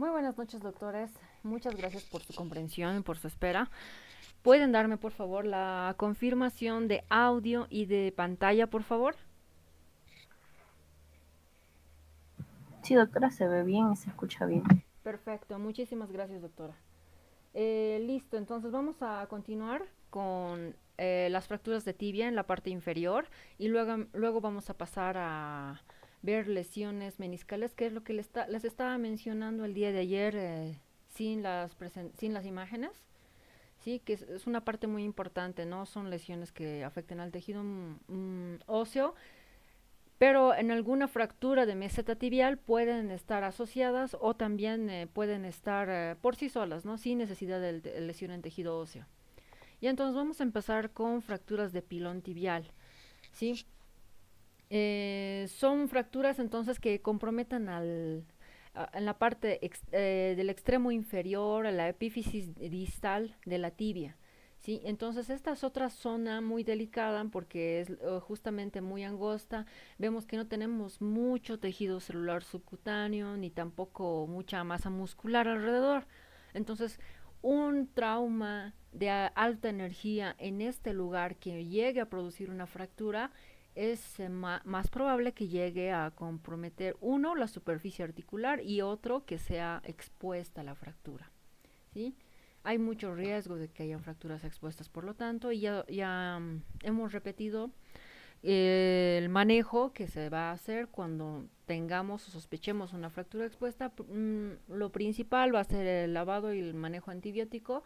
Muy buenas noches, doctores. Muchas gracias por su comprensión y por su espera. ¿Pueden darme, por favor, la confirmación de audio y de pantalla, por favor? Sí, doctora, se ve bien y se escucha bien. Perfecto, muchísimas gracias, doctora. Listo, entonces vamos a continuar con las fracturas de tibia en la parte inferior y luego vamos a pasar a ver lesiones meniscales, que es lo que les estaba mencionando el día de ayer sin las imágenes. Sí, que es una parte muy importante, ¿no? Son lesiones que afectan al tejido óseo, pero en alguna fractura de meseta tibial pueden estar asociadas o también pueden estar por sí solas, ¿no? Sin necesidad de lesión en tejido óseo. Y entonces vamos a empezar con fracturas de pilón tibial, ¿sí? Son fracturas entonces que comprometan en la parte del extremo inferior, a la epífisis distal de la tibia. ¿Sí? Entonces esta es otra zona muy delicada porque es justamente muy angosta. Vemos que no tenemos mucho tejido celular subcutáneo ni tampoco mucha masa muscular alrededor. Entonces un trauma de alta energía en este lugar que llegue a producir una fractura es más probable que llegue a comprometer uno la superficie articular y otro que sea expuesta a la fractura. ¿Sí? Hay mucho riesgo de que hayan fracturas expuestas, por lo tanto, y ya hemos repetido el manejo que se va a hacer cuando tengamos o sospechemos una fractura expuesta. Lo principal va a ser el lavado y el manejo antibiótico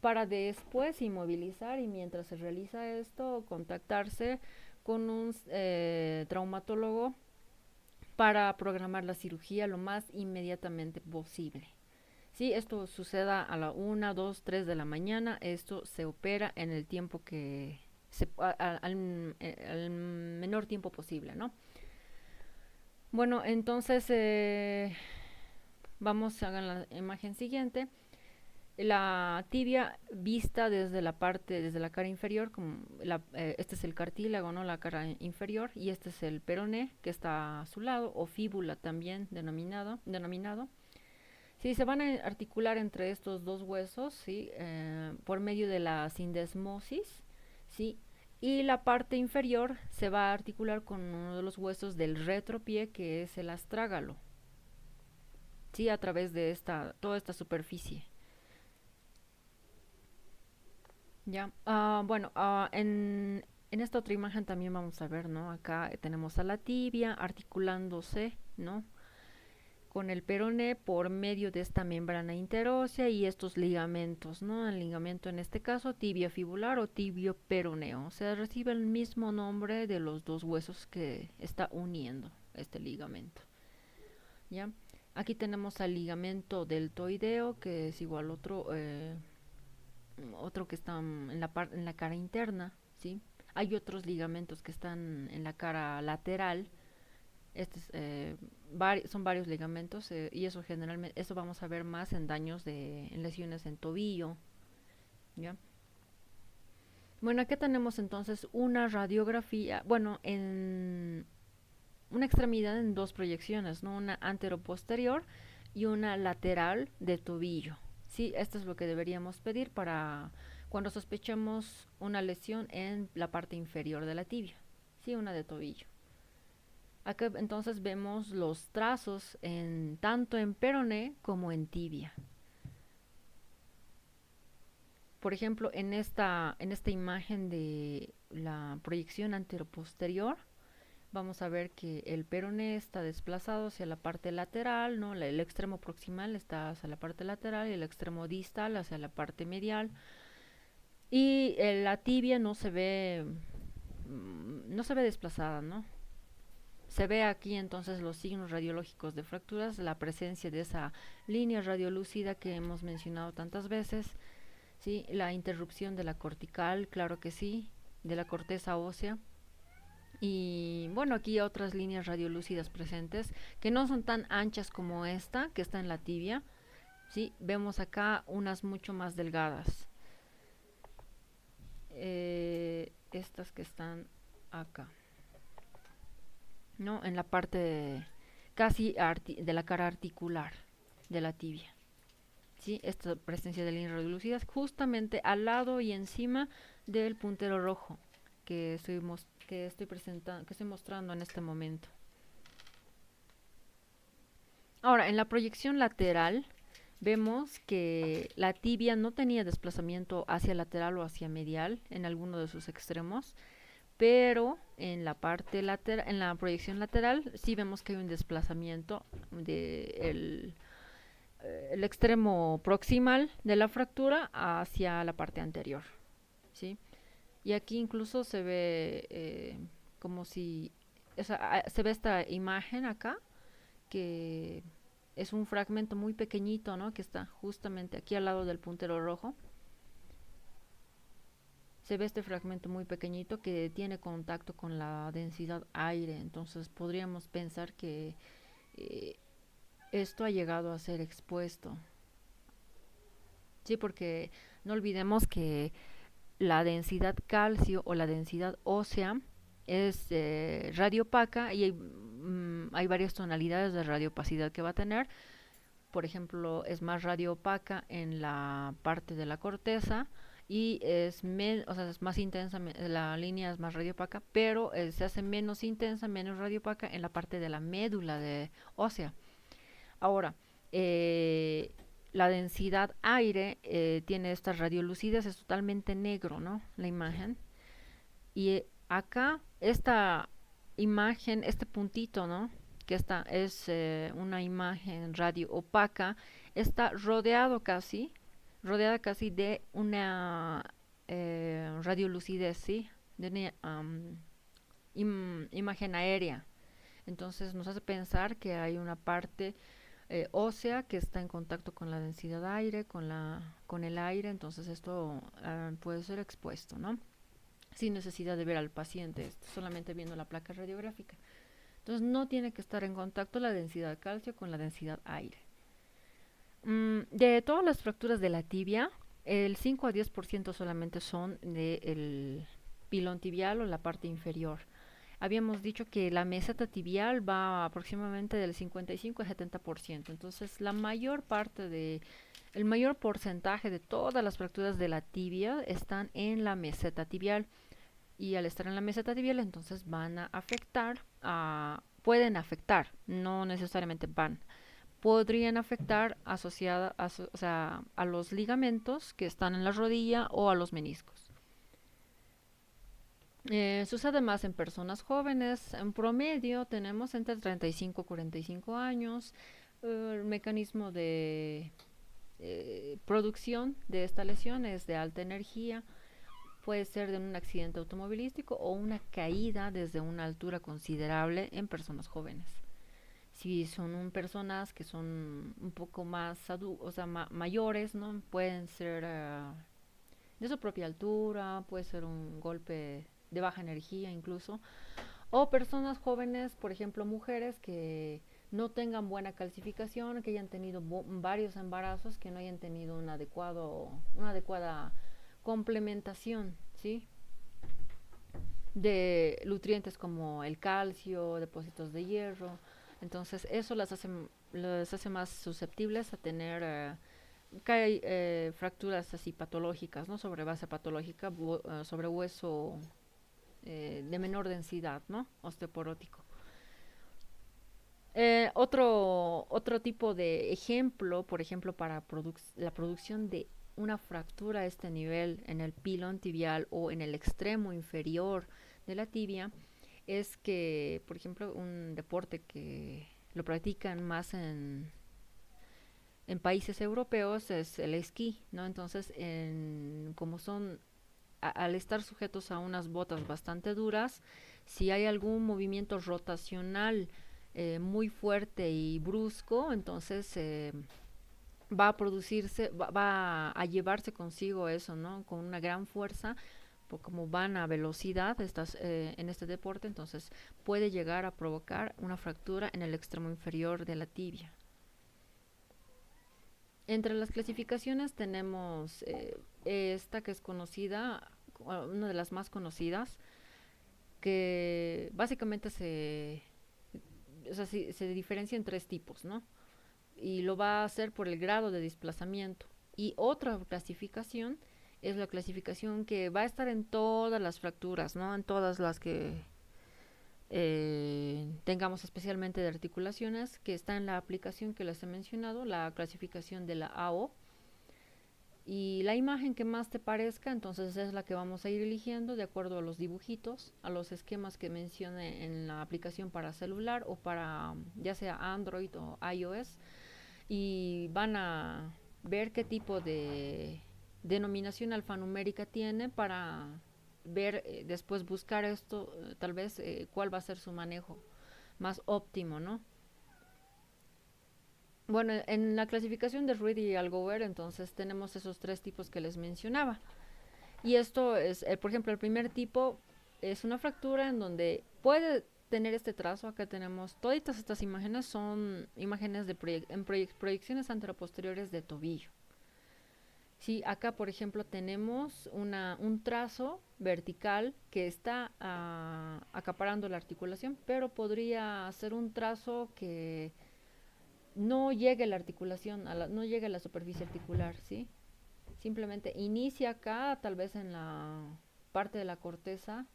para después inmovilizar y mientras se realiza esto contactarse con un traumatólogo para programar la cirugía lo más inmediatamente posible. Si esto suceda a la 1, 2, 3 de la mañana, esto se opera en el tiempo al menor tiempo posible, ¿no? Bueno, entonces vamos a la imagen siguiente. La tibia vista desde la cara inferior, este es el cartílago, ¿no? La cara inferior, y este es el peroné que está a su lado, o fíbula también denominado. Sí, se van a articular entre estos dos huesos, ¿sí? Por medio de la sindesmosis, ¿sí? Y la parte inferior se va a articular con uno de los huesos del retropié, que es el astrágalo, ¿sí? A través de toda esta superficie. Ya, bueno, en esta otra imagen también vamos a ver, ¿no? Acá tenemos a la tibia articulándose, ¿no? Con el peroné por medio de esta membrana interósea y estos ligamentos, ¿no? El ligamento en este caso tibia fibular o tibio peroneo, o sea, recibe el mismo nombre de los dos huesos que está uniendo este ligamento, ¿ya? Aquí tenemos al ligamento deltoideo, que es igual otro que está en la cara interna, ¿sí? Hay otros ligamentos que están en la cara lateral. Son varios ligamentos y eso vamos a ver más en en lesiones en tobillo, ¿ya? Bueno, aquí tenemos entonces una radiografía, bueno, en una extremidad en dos proyecciones, ¿no? Una antero-posterior y una lateral de tobillo. Sí, esto es lo que deberíamos pedir para cuando sospechemos una lesión en la parte inferior de la tibia. Sí, una de tobillo. Acá entonces vemos los trazos tanto en peroné como en tibia. Por ejemplo, en esta imagen de la proyección anteroposterior, vamos a ver que el peroné está desplazado hacia la parte lateral, ¿no? El extremo proximal está hacia la parte lateral y el extremo distal hacia la parte medial. Y la tibia no se ve desplazada, ¿no? Se ve aquí entonces los signos radiológicos de fracturas, la presencia de esa línea radiolúcida que hemos mencionado tantas veces, ¿sí? La interrupción de la cortical, claro que sí, de la corteza ósea. Y bueno, aquí hay otras líneas radiolúcidas presentes que no son tan anchas como esta, que está en la tibia, ¿sí? Vemos acá unas mucho más delgadas. Estas que están acá, ¿no? En la parte casi de la cara articular. de la tibia. ¿Sí? Esta presencia de líneas reducidas justamente al lado y encima del puntero rojo que estoy mostrando en este momento. Ahora, en la proyección lateral vemos que la tibia no tenía desplazamiento hacia lateral o hacia medial en alguno de sus extremos, pero en la parte lateral, en la proyección lateral, sí vemos que hay un desplazamiento del el extremo proximal de la fractura hacia la parte anterior, ¿sí? Y aquí incluso se ve como si, o sea, se ve esta imagen acá, que es un fragmento muy pequeñito, ¿no? Que está justamente aquí al lado del puntero rojo. Se ve este fragmento muy pequeñito que tiene contacto con la densidad aire, entonces podríamos pensar que eh, esto ha llegado a ser expuesto. Sí, porque no olvidemos que la densidad calcio o la densidad ósea es radiopaca y hay varias tonalidades de radiopacidad que va a tener. Por ejemplo, es más radiopaca en la parte de la corteza y o sea, es más intensa, la línea es más radiopaca, pero se hace menos intensa, menos radiopaca en la parte de la médula de ósea. Ahora, eh, la densidad aire tiene estas radiolucidez, es totalmente negro, ¿no? La imagen. Y acá, esta imagen, este puntito, ¿no? Que esta es una imagen radio opaca, está rodeada casi de una radiolucidez, ¿sí? De una imagen aérea. Entonces nos hace pensar que hay una parte ósea que está en contacto con la densidad aire, con el aire, entonces esto puede ser expuesto, ¿no? Sin necesidad de ver al paciente, solamente viendo la placa radiográfica. Entonces no tiene que estar en contacto la densidad calcio con la densidad aire. De todas las fracturas de la tibia, el 5 a 10% solamente son del pilón tibial o la parte inferior. Habíamos dicho que la meseta tibial va aproximadamente del 55 a 70%. Entonces, el mayor porcentaje de todas las fracturas de la tibia están en la meseta tibial. Y al estar en la meseta tibial, entonces pueden afectar, no necesariamente podrían afectar o sea, a los ligamentos que están en la rodilla o a los meniscos. Sucede más en personas jóvenes. En promedio tenemos entre 35 y 45 años. El mecanismo de producción de esta lesión es de alta energía. Puede ser de un accidente automovilístico o una caída desde una altura considerable en personas jóvenes. Si son personas que son un poco más o sea, mayores, ¿no? Pueden ser de su propia altura, puede ser un golpe de baja energía incluso, o personas jóvenes, por ejemplo mujeres que no tengan buena calcificación, que hayan tenido varios embarazos, que no hayan tenido una adecuada complementación, ¿sí? De nutrientes como el calcio, depósitos de hierro. Entonces eso las hace más susceptibles a tener fracturas así patológicas, ¿no? Sobre base patológica, sobre hueso de menor densidad, ¿no? Osteoporótico. Otro tipo de ejemplo, por ejemplo, para la producción de una fractura a este nivel en el pilón tibial o en el extremo inferior de la tibia, es que, por ejemplo, un deporte que lo practican más en países europeos es el esquí, ¿no? Entonces, como al estar sujetos a unas botas bastante duras, si hay algún movimiento rotacional muy fuerte y brusco, entonces va a llevarse consigo eso, ¿no? Con una gran fuerza, como van a velocidad en este deporte, entonces puede llegar a provocar una fractura en el extremo inferior de la tibia. Entre las clasificaciones tenemos esta que es conocida, una de las más conocidas, que básicamente se diferencia en tres tipos, ¿no? y lo va a hacer por el grado de desplazamiento. Y otra clasificación es la clasificación que va a estar en todas las fracturas, ¿no? En todas las que tengamos especialmente de articulaciones, que está en la aplicación que les he mencionado, la clasificación de la AO. Y la imagen que más te parezca, entonces es la que vamos a ir eligiendo de acuerdo a los dibujitos, a los esquemas que mencioné en la aplicación para celular o para ya sea Android o iOS. Y van a ver qué tipo de denominación alfanumérica tiene para ver, después buscar esto, tal vez cuál va a ser su manejo más óptimo, ¿no? Bueno, en la clasificación de Reed y Algover, entonces tenemos esos tres tipos que les mencionaba. Y esto es, por ejemplo, el primer tipo es una fractura en donde puede tener este trazo. Acá tenemos, todas estas imágenes son imágenes de proyecciones anteroposteriores de tobillo. Sí, acá por ejemplo tenemos un trazo vertical que está acaparando la articulación, pero podría ser un trazo que no llegue a la articulación, no llegue a la superficie articular, ¿sí? Simplemente inicia acá, tal vez en la parte de la corteza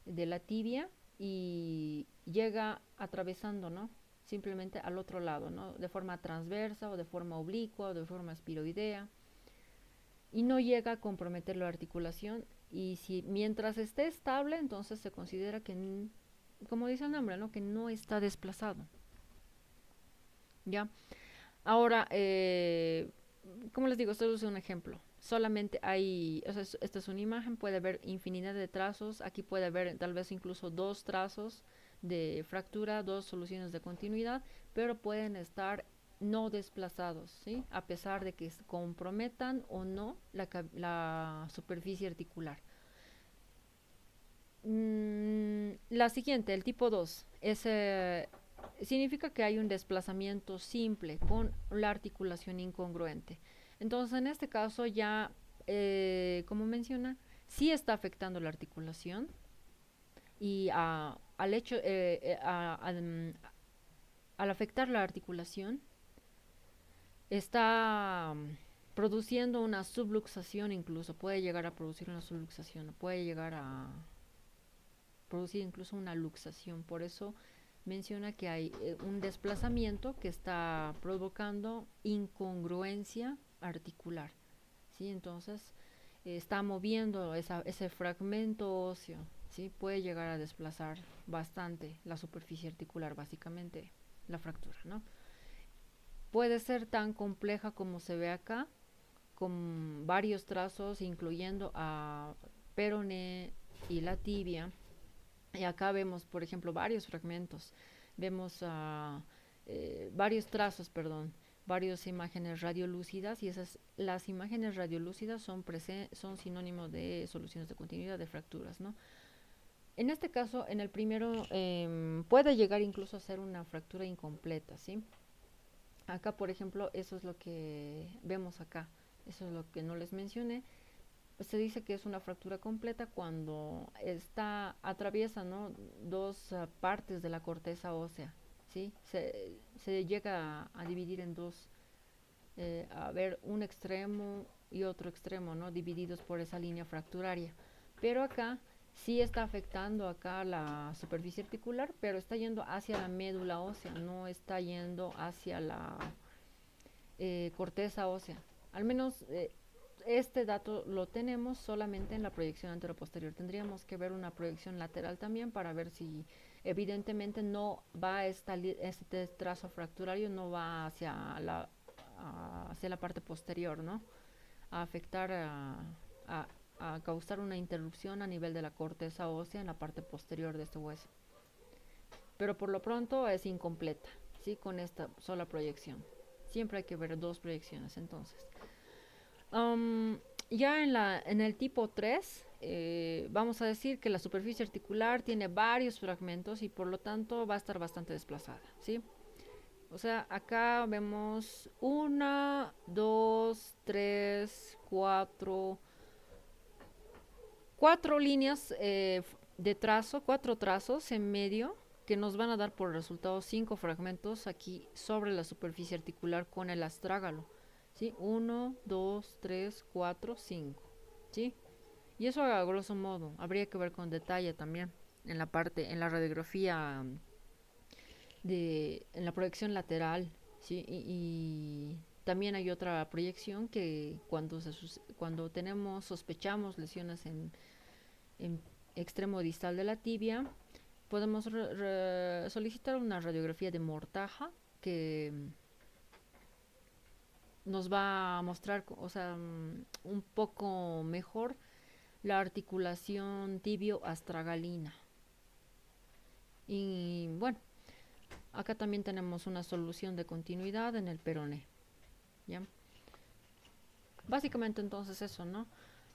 de la tibia y llega atravesando, ¿no? Simplemente al otro lado, ¿no? De forma transversa o de forma oblicua o de forma espiroidea y no llega a comprometer la articulación y si mientras esté estable, entonces se considera que, como dice el nombre, ¿no? Que no está desplazado. ¿Ya? Ahora, como les digo, esto es un ejemplo. Solamente hay, o sea, esta es una imagen, puede haber infinidad de trazos. Aquí puede haber tal vez incluso dos trazos de fractura, dos soluciones de continuidad, pero pueden estar no desplazados, ¿sí? A pesar de que comprometan o no la superficie articular. La siguiente, el tipo 2, significa que hay un desplazamiento simple con la articulación incongruente. Entonces, en este caso ya, como menciona, sí está afectando la articulación y al hecho, al afectar la articulación, está produciendo una subluxación incluso, puede llegar a producir una subluxación, puede llegar a producir incluso una luxación. Por eso menciona que hay un desplazamiento que está provocando incongruencia articular. ¿Sí? Entonces, está moviendo ese fragmento óseo. ¿Sí? Puede llegar a desplazar bastante la superficie articular, básicamente la fractura, ¿no? Puede ser tan compleja como se ve acá, con varios trazos, incluyendo a peroné y la tibia. Y acá vemos, por ejemplo, varios fragmentos. Vemos varios trazos, perdón, varias imágenes radiolúcidas y las imágenes radiolúcidas son sinónimo de soluciones de continuidad de fracturas, ¿no? En este caso, en el primero, puede llegar incluso a ser una fractura incompleta, ¿sí? Acá, por ejemplo, eso es lo que vemos acá. Eso es lo que no les mencioné. Se dice que es una fractura completa cuando atraviesa, ¿no? Dos partes de la corteza ósea, ¿sí? Se llega a dividir en dos, a ver un extremo y otro extremo, ¿no? Divididos por esa línea fracturaria. Pero acá sí está afectando acá la superficie articular, pero está yendo hacia la médula ósea, no está yendo hacia la corteza ósea. Al menos este dato lo tenemos solamente en la proyección anteroposterior. Tendríamos que ver una proyección lateral también para ver si evidentemente no va este trazo fracturario, no va hacia la parte posterior, ¿no? A afectar, a causar una interrupción a nivel de la corteza ósea en la parte posterior de este hueso. Pero por lo pronto es incompleta, ¿sí? Con esta sola proyección. Siempre hay que ver dos proyecciones entonces. Ya en el tipo 3, vamos a decir que la superficie articular tiene varios fragmentos y por lo tanto va a estar bastante desplazada, ¿sí? O sea, acá vemos 1, 2, 3, 4 líneas de trazo, 4 trazos en medio que nos van a dar por resultado 5 fragmentos aquí sobre la superficie articular con el astrágalo. ¿Sí? 1, 2, 3, 4, 5. ¿Sí? Y eso a grosso modo, habría que ver con detalle también en la parte, en la radiografía en la proyección lateral, ¿sí? Y también hay otra proyección que cuando sospechamos lesiones en extremo distal de la tibia, podemos solicitar una radiografía de mortaja que nos va a mostrar, o sea, un poco mejor la articulación tibio-astragalina. Y bueno, acá también tenemos una solución de continuidad en el peroné. ¿Ya? Básicamente entonces eso, ¿no?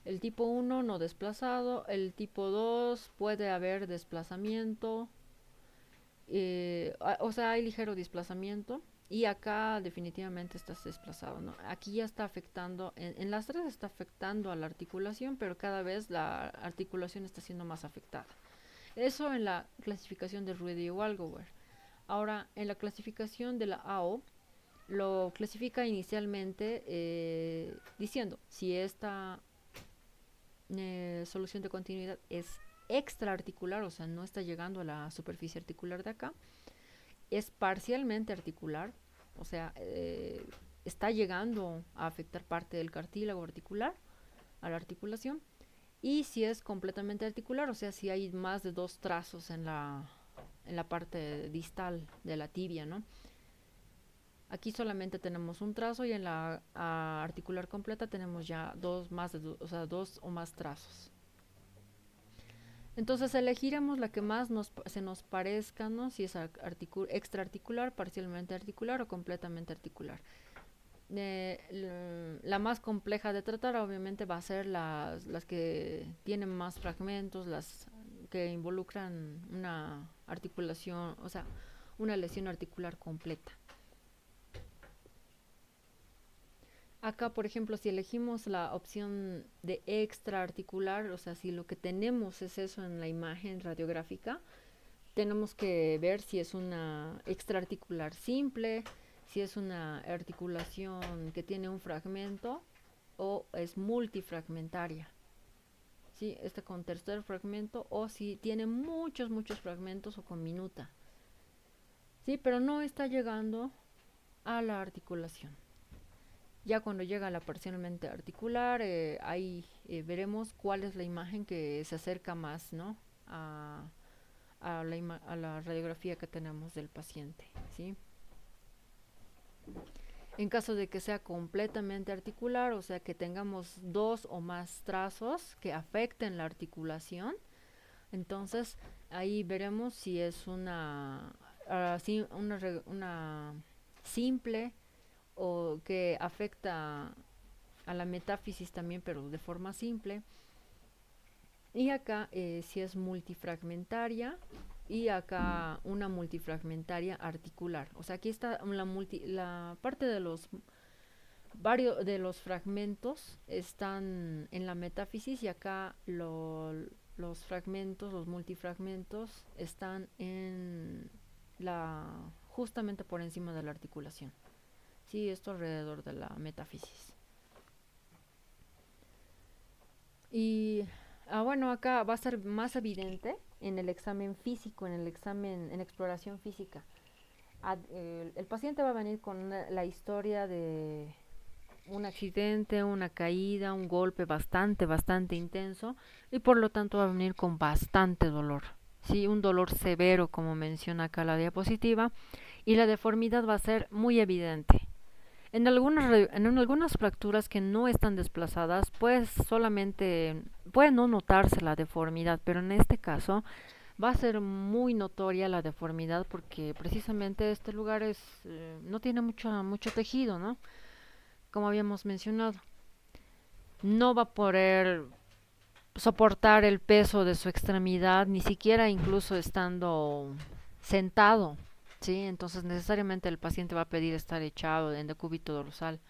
El tipo 1 no desplazado, el tipo 2 puede haber desplazamiento, o sea, hay ligero desplazamiento y acá definitivamente estás desplazado, ¿no? Aquí ya está afectando, en las tres está afectando a la articulación, pero cada vez la articulación está siendo más afectada. Eso en la clasificación de Ruedi-Walgover. Ahora, en la clasificación de la AO, lo clasifica inicialmente diciendo si esta solución de continuidad es extraarticular, o sea, no está llegando a la superficie articular de acá, es parcialmente articular, o sea, está llegando a afectar parte del cartílago articular, a la articulación, y si es completamente articular, o sea, si hay más de 2 trazos en la parte distal de la tibia, ¿no? Aquí solamente tenemos un trazo y en la articular completa tenemos ya dos o más trazos. Entonces elegiremos la que más se nos parezca, ¿no? Si es extraarticular, parcialmente articular o completamente articular. La más compleja de tratar obviamente va a ser las que tienen más fragmentos, las que involucran una articulación, o sea, una lesión articular completa. Acá, por ejemplo, si elegimos la opción de extraarticular, o sea, si lo que tenemos es eso en la imagen radiográfica, tenemos que ver si es una extraarticular simple, si es una articulación que tiene un fragmento o es multifragmentaria. ¿Sí? Este con tercer fragmento o si tiene muchos fragmentos o con minuta. ¿Sí? Pero no está llegando a la articulación. Ya cuando llega a la parcialmente articular, ahí veremos cuál es la imagen que se acerca más, ¿no? a la radiografía que tenemos del paciente, ¿sí? En caso de que sea completamente articular, o sea que tengamos 2 o más trazos que afecten la articulación, entonces ahí veremos si es una simple o que afecta a la metáfisis también, pero de forma simple. Y acá si es multifragmentaria y acá una multifragmentaria articular. O sea, aquí está la parte de varios de los fragmentos están en la metáfisis y acá los fragmentos, los multifragmentos están en justamente por encima de la articulación. Sí, esto alrededor de la metáfisis. Y bueno, acá va a ser más evidente en el examen físico, en exploración física. El paciente va a venir con la historia de un accidente, una caída, un golpe bastante intenso y por lo tanto va a venir con bastante dolor. Sí, un dolor severo como menciona acá la diapositiva y la deformidad va a ser muy evidente. En algunas fracturas que no están desplazadas, pues solamente puede no notarse la deformidad, pero en este caso va a ser muy notoria la deformidad porque precisamente este lugar no tiene mucho tejido, ¿no? Como habíamos mencionado. No va a poder soportar el peso de su extremidad, ni siquiera incluso estando sentado. Sí, entonces necesariamente el paciente va a pedir estar echado en decúbito dorsal.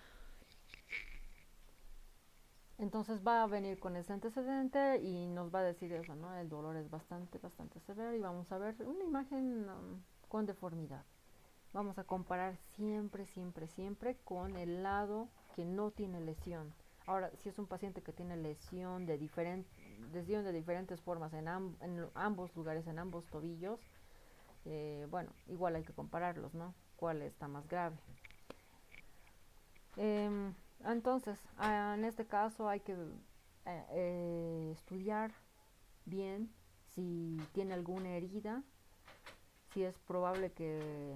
Entonces va a venir con ese antecedente y nos va a decir eso, ¿no? El dolor es bastante, bastante severo y vamos a ver una imagen con deformidad. Vamos a comparar siempre, siempre, siempre con el lado que no tiene lesión. Ahora, si es un paciente que tiene lesión de diferentes formas en ambos lugares, en ambos tobillos, bueno, igual hay que compararlos, ¿no? ¿Cuál está más grave? Entonces, en este caso hay que estudiar bien si tiene alguna herida, si es probable que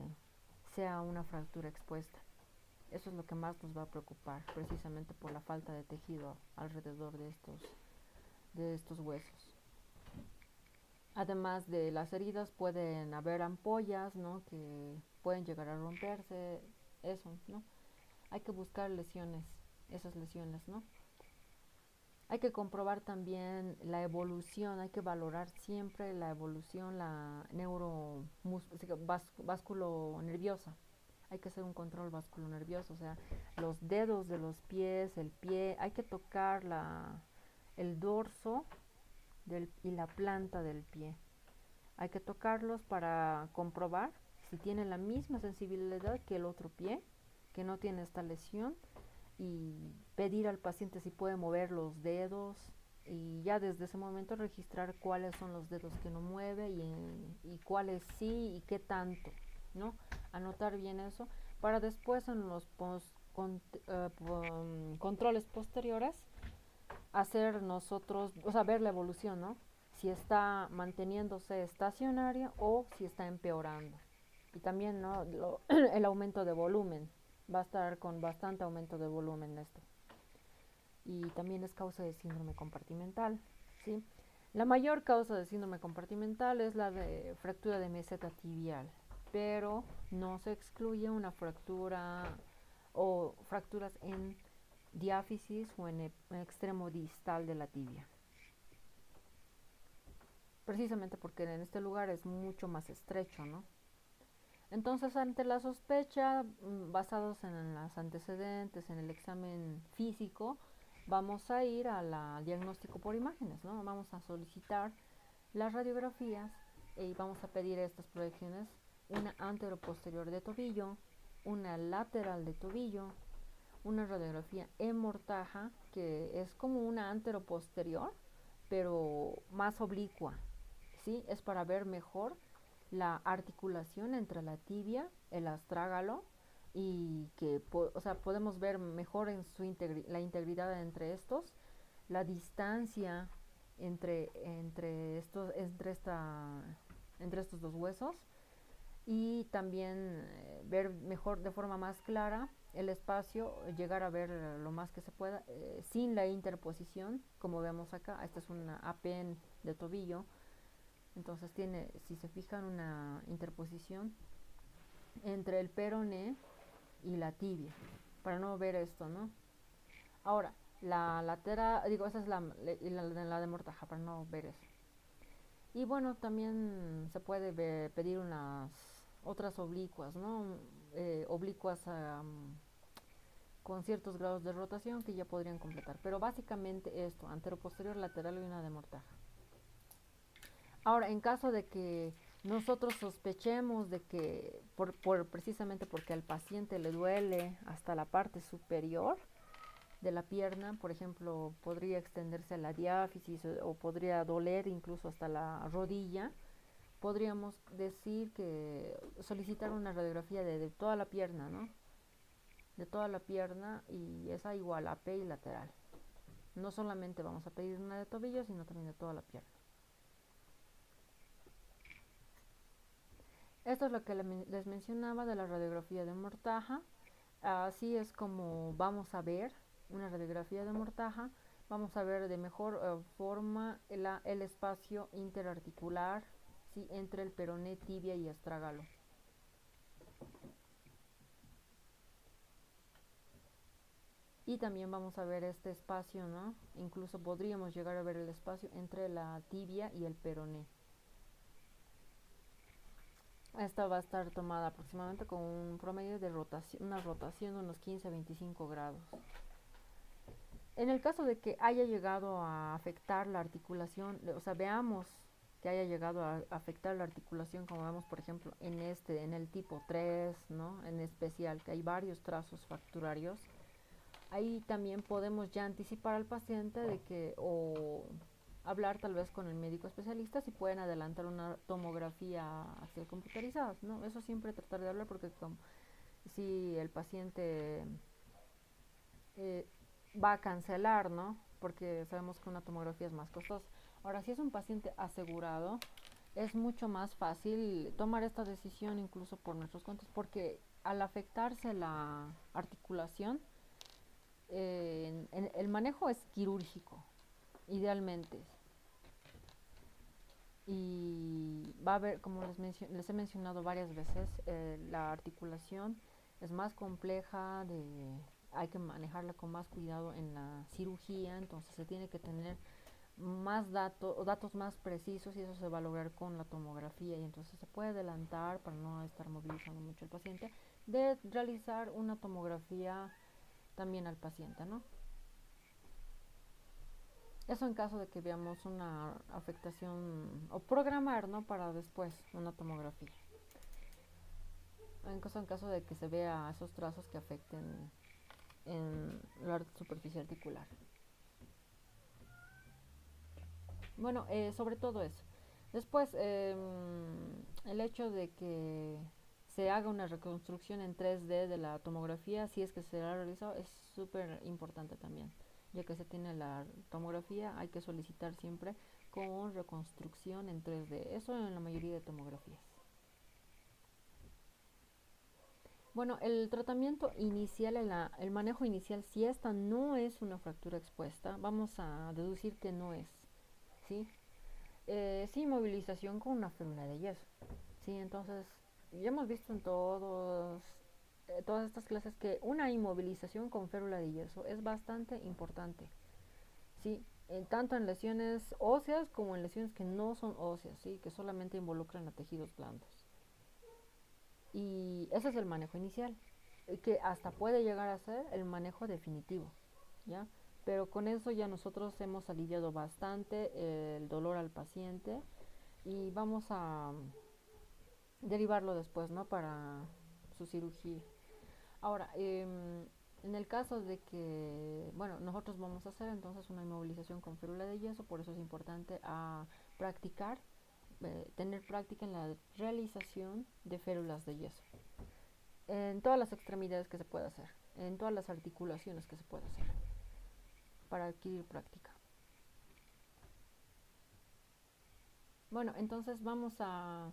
sea una fractura expuesta. Eso es lo que más nos va a preocupar, precisamente por la falta de tejido alrededor de estos huesos. Además de las heridas pueden haber ampollas, ¿no? Que pueden llegar a romperse, eso, ¿no? Hay que buscar lesiones, esas lesiones, ¿no? Hay que comprobar también la evolución, hay que valorar siempre la evolución, la vasculo nerviosa. Hay que hacer un control vasculo nervioso, o sea, los dedos de los pies, el pie, hay que tocar el dorso y la planta del pie. Hay que tocarlos para comprobar si tienen la misma sensibilidad que el otro pie, que no tiene esta lesión, y pedir al paciente si puede mover los dedos y ya desde ese momento registrar cuáles son los dedos que no mueve y cuáles sí y qué tanto, ¿no? Anotar bien eso para después en los controles posteriores hacer nosotros, o sea, ver la evolución, ¿no? Si está manteniéndose estacionaria o si está empeorando. Y también, ¿no? El aumento de volumen. Va a estar con bastante aumento de volumen esto. Y también es causa de síndrome compartimental, ¿sí? La mayor causa de síndrome compartimental es la de fractura de meseta tibial, pero no se excluye una fractura o fracturas en diáfisis o en el extremo distal de la tibia. Precisamente porque en este lugar es mucho más estrecho, ¿no? Entonces, ante la sospecha, basados en los antecedentes, en el examen físico, vamos a ir al diagnóstico por imágenes, ¿no? Vamos a solicitar las radiografías y vamos a pedir estas proyecciones, una antero-posterior de tobillo, una lateral de tobillo, una radiografía en mortaja, que es como una antero-posterior, pero más oblicua, ¿sí? Es para ver mejor la articulación entre la tibia, el astrágalo, y que o sea, podemos ver mejor en la integridad entre estos, la distancia entre estos dos huesos, y también ver mejor de forma más clara el espacio, llegar a ver lo más que se pueda sin la interposición, como vemos acá. Esta es una APN de tobillo, entonces tiene, si se fijan, una interposición entre el peroné y la tibia, para no ver esto, ¿no? Ahora, la lateral, digo, esa es la de mortaja, para no ver eso. Y bueno, también se puede pedir unas otras oblicuas, ¿no? Oblicuas con ciertos grados de rotación que ya podrían completar. Pero básicamente esto, antero-posterior, lateral y una de mortaja. Ahora, en caso de que nosotros sospechemos de que, precisamente porque al paciente le duele hasta la parte superior de la pierna, por ejemplo, podría extenderse a la diáfisis o podría doler incluso hasta la rodilla, podríamos decir que solicitar una radiografía de toda la pierna, ¿no? De toda la pierna, y esa igual AP y lateral. No solamente vamos a pedir una de tobillo, sino también de toda la pierna. Esto es lo que les mencionaba de la radiografía de mortaja. Así es como vamos a ver una radiografía de mortaja. Vamos a ver de mejor forma el espacio interarticular, ¿sí? Entre el peroné, tibia y astrágalo. Y también vamos a ver este espacio, ¿no? Incluso podríamos llegar a ver el espacio entre la tibia y el peroné. Esta va a estar tomada aproximadamente con un promedio de rotación, una rotación de unos 15 a 25 grados. En el caso de que haya llegado a afectar la articulación, o sea, veamos que haya llegado a afectar la articulación, como vemos, por ejemplo, en el tipo 3, ¿no? En especial, que hay varios trazos fracturarios, ahí también podemos ya anticipar al paciente de que, o hablar tal vez con el médico especialista si pueden adelantar una tomografía axial computarizada, ¿no? Eso siempre tratar de hablar porque si el paciente eh, va a cancelar, ¿no? Porque sabemos que una tomografía es más costosa. Ahora, si es un paciente asegurado, es mucho más fácil tomar esta decisión incluso por nuestros cuentos, porque al afectarse la articulación, el manejo es quirúrgico, idealmente. Y va a haber, como les he mencionado varias veces, la articulación es más compleja, hay que manejarla con más cuidado en la cirugía, entonces se tiene que tener más datos, datos más precisos, y eso se va a lograr con la tomografía, y entonces se puede adelantar para no estar movilizando mucho al paciente de realizar una tomografía también al paciente, ¿no? Eso en caso de que veamos una afectación o programar, ¿no? Para después una tomografía. En caso de que se vea esos trazos que afecten en la superficie articular. Bueno, sobre todo eso. Después, el hecho de que se haga una reconstrucción en 3D de la tomografía, si es que se ha realizado, es súper importante también. Ya que se tiene la tomografía, hay que solicitar siempre con reconstrucción en 3D. Eso en la mayoría de tomografías. Bueno, el tratamiento inicial, el manejo inicial, si esta no es una fractura expuesta, vamos a deducir que no es, ¿sí? Sí, movilización con una férula de yeso. Sí, entonces ya hemos visto en todas estas clases que una inmovilización con férula de yeso es bastante importante. Sí, tanto en lesiones óseas como en lesiones que no son óseas, sí, que solamente involucran a tejidos blandos. Y ese es el manejo inicial, que hasta puede llegar a ser el manejo definitivo, ¿ya? Pero con eso ya nosotros hemos aliviado bastante el dolor al paciente y vamos a derivarlo después, ¿no? Para su cirugía. Ahora, en el caso de que, bueno, nosotros vamos a hacer entonces una inmovilización con férula de yeso, por eso es importante practicar, tener práctica en la realización de férulas de yeso. En todas las extremidades que se puede hacer, en todas las articulaciones que se puede hacer, para adquirir práctica. Bueno, entonces vamos a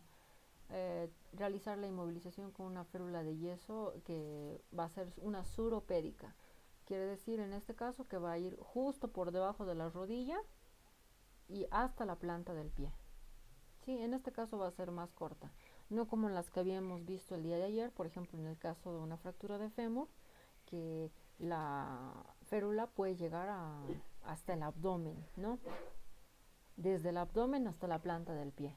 realizar la inmovilización con una férula de yeso que va a ser una suropédica. Quiere decir en este caso que va a ir justo por debajo de la rodilla y hasta la planta del pie. Sí, en este caso va a ser más corta, no como las que habíamos visto el día de ayer, por ejemplo en el caso de una fractura de fémur, que la férula puede llegar hasta el abdomen, ¿no? Desde el abdomen hasta la planta del pie.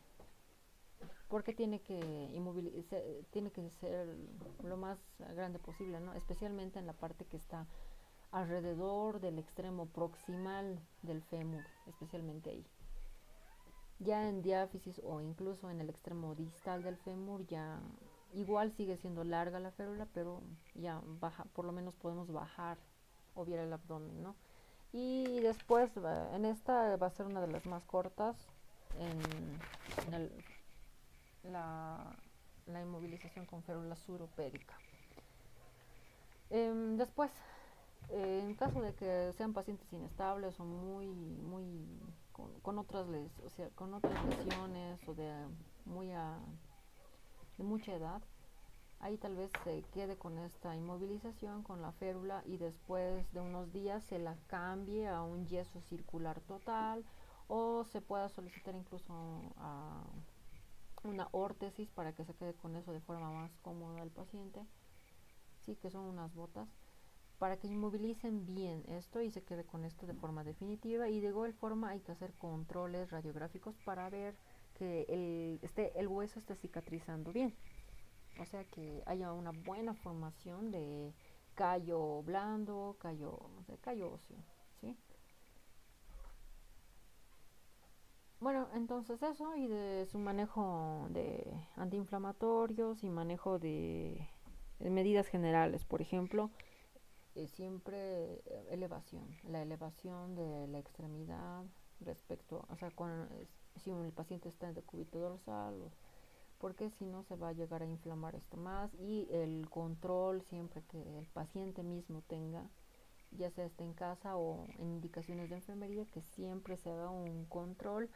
Porque tiene que ser lo más grande posible, ¿no? Especialmente en la parte que está alrededor del extremo proximal del fémur, especialmente ahí. Ya en diáfisis o incluso en el extremo distal del fémur ya igual sigue siendo larga la férula, pero ya baja, por lo menos podemos bajar, obviar el abdomen, ¿no? Y después en esta va a ser una de las más cortas en la, la inmovilización con férula suropédica. Después, en caso de que sean pacientes inestables o con con otras lesiones o de mucha edad, ahí tal vez se quede con esta inmovilización con la férula y después de unos días se la cambie a un yeso circular total, o se pueda solicitar incluso a una órtesis para que se quede con eso de forma más cómoda al paciente. Sí, que son unas botas para que inmovilicen bien esto y se quede con esto de forma definitiva. Y de igual forma hay que hacer controles radiográficos para ver que el hueso esté cicatrizando bien, o sea que haya una buena formación de callo blando, callo óseo, ¿sí? Bueno, entonces eso y de su manejo de antiinflamatorios y manejo de medidas generales, por ejemplo, siempre la elevación de la extremidad respecto, o sea, si el paciente está en decúbito dorsal, porque si no se va a llegar a inflamar esto más y el control siempre que el paciente mismo tenga, ya sea esté en casa o en indicaciones de enfermería, que siempre se haga un control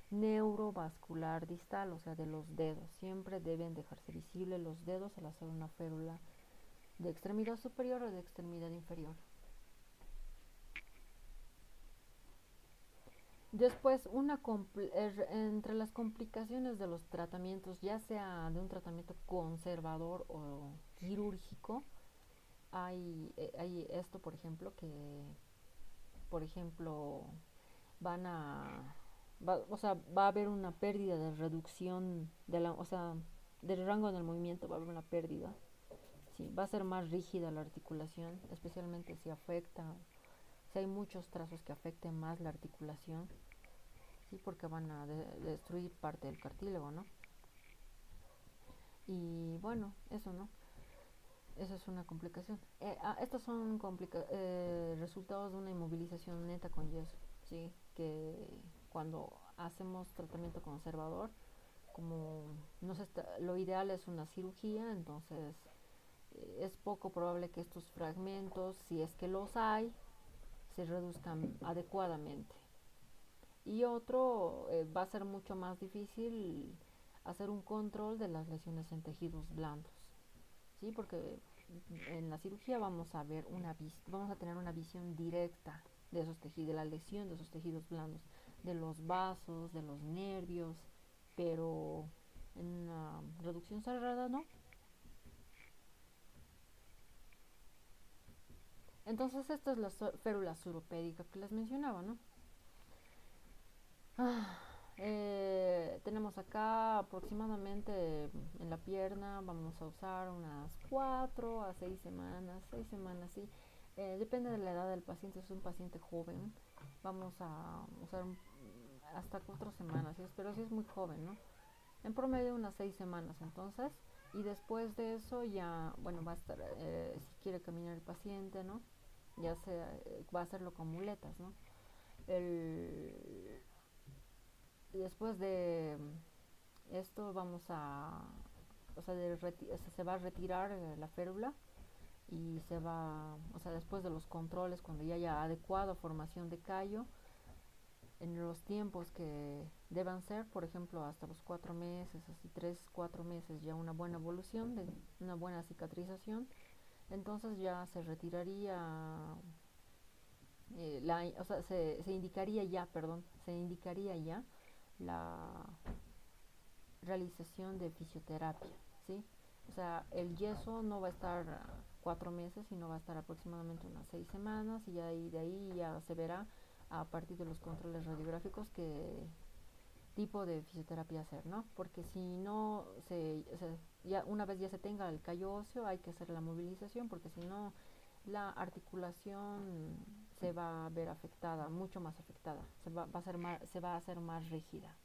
neurovascular distal, o sea, de los dedos. Siempre deben dejarse visibles los dedos al hacer una férula de extremidad superior o de extremidad inferior. Después, entre las complicaciones de los tratamientos, ya sea de un tratamiento conservador o quirúrgico, hay esto, por ejemplo, por ejemplo, van a, o sea, va a haber una pérdida de reducción o sea, del rango del movimiento, va a haber una pérdida. Sí, va a ser más rígida la articulación, especialmente si hay muchos trazos que afecten más la articulación, sí, porque van a destruir parte del cartílago, ¿no? Y bueno, eso, ¿no? Esa es una complicación. Estos son resultados de una inmovilización neta con yeso, ¿sí? Que cuando hacemos tratamiento conservador, como lo ideal es una cirugía, entonces es poco probable que estos fragmentos, si es que los hay, se reduzcan adecuadamente. Y otro, va a ser mucho más difícil hacer un control de las lesiones en tejidos blandos, ¿sí? Porque en la cirugía vamos a tener una visión directa de esos tejidos, de la lesión de esos tejidos blandos, de los vasos, de los nervios, pero en una reducción cerrada no. Entonces esta es la férula suropédica que les mencionaba, ¿no? Ah, tenemos acá aproximadamente en la pierna, vamos a usar unas 4 a 6 semanas, sí. Depende de la edad del paciente, si es un paciente joven, vamos a usar hasta 4 semanas, pero si es muy joven, ¿no? En promedio unas 6 semanas, entonces, y después de eso ya, bueno, va a estar, si quiere caminar el paciente, ¿no? Va a hacerlo con muletas, ¿no? El, Después de esto o sea, se va a retirar la férula y o sea, después de los controles, cuando ya haya adecuada formación de callo, en los tiempos que deban ser, por ejemplo, hasta los 4 meses, así 3, 4 meses, ya una buena evolución, una buena cicatrización, entonces ya se retiraría, o sea, se indicaría ya, perdón, se indicaría ya la realización de fisioterapia, ¿sí? O sea, el yeso no va a estar 4 meses, sino va a estar aproximadamente unas 6 semanas y de ahí ya se verá a partir de los controles radiográficos qué tipo de fisioterapia hacer, ¿no? Porque si no, o sea, ya una vez ya se tenga el callo óseo, hay que hacer la movilización, porque si no, la articulación se va a ver afectada, mucho más afectada, se va a hacer más rígida,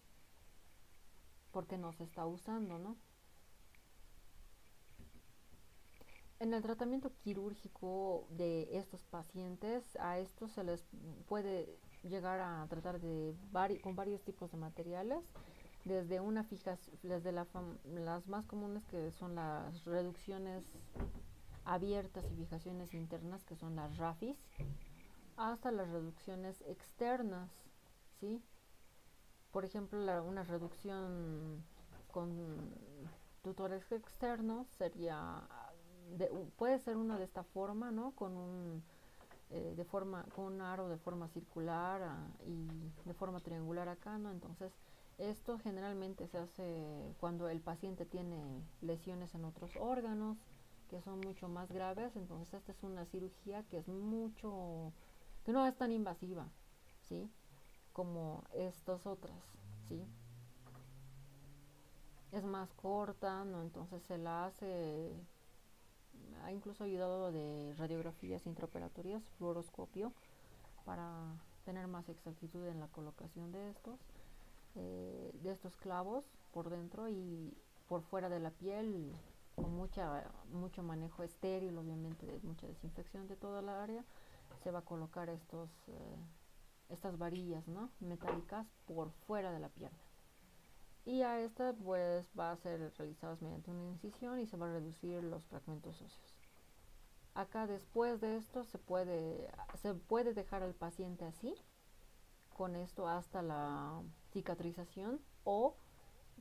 porque no se está usando, ¿no? En el tratamiento quirúrgico de estos pacientes, a estos se les puede llegar a tratar con varios tipos de materiales, desde las más comunes, que son las reducciones abiertas y fijaciones internas, que son las RAFIs, hasta las reducciones externas, ¿sí? Por ejemplo, una reducción con tutores externos puede ser uno de esta forma, ¿no? Con un aro de forma circular, y de forma triangular acá, ¿no? Entonces, esto generalmente se hace cuando el paciente tiene lesiones en otros órganos que son mucho más graves. Entonces, esta es una cirugía que no es tan invasiva, ¿sí? Como estas otras, ¿sí? Es más corta, ¿no? Entonces se la hace, ha incluso ayudado de radiografías intraoperatorias, fluoroscopio, para tener más exactitud en la colocación de estos. de estos clavos por dentro y por fuera de la piel, con mucho manejo estéril, obviamente, de mucha desinfección de toda la área, se va a colocar estas varillas, ¿no?, metálicas por fuera de la pierna. Y a estas pues va a ser realizadas mediante una incisión y se va a reducir los fragmentos óseos. Acá después de esto se puede dejar al paciente así, con esto hasta la cicatrización, o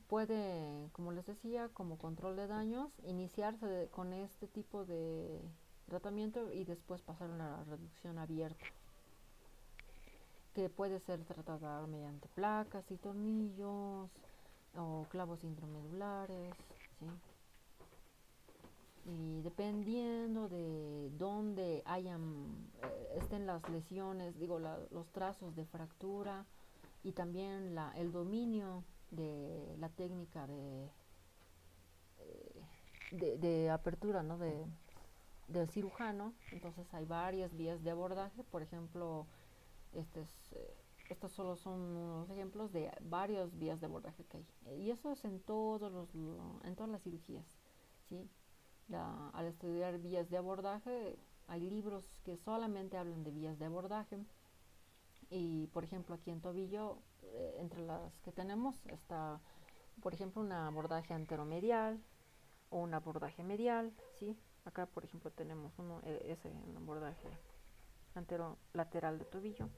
puede, como les decía, como control de daños, iniciarse con este tipo de tratamiento y después pasar a la reducción abierta, que puede ser tratada mediante placas y tornillos o clavos intramedulares, ¿sí? Y dependiendo de dónde estén las lesiones, digo, los trazos de fractura y también el dominio de la técnica de apertura, ¿no?, del cirujano. Entonces hay varias vías de abordaje. Por ejemplo, este es, estos solo son unos ejemplos de varias vías de abordaje que hay. Y eso es en todas las cirugías, ¿sí? Al estudiar vías de abordaje, hay libros que solamente hablan de vías de abordaje. Y por ejemplo, aquí en tobillo, entre las que tenemos está, por ejemplo, un abordaje anteromedial o un abordaje medial, ¿sí? Acá, por ejemplo, tenemos un abordaje anterolateral de tobillo.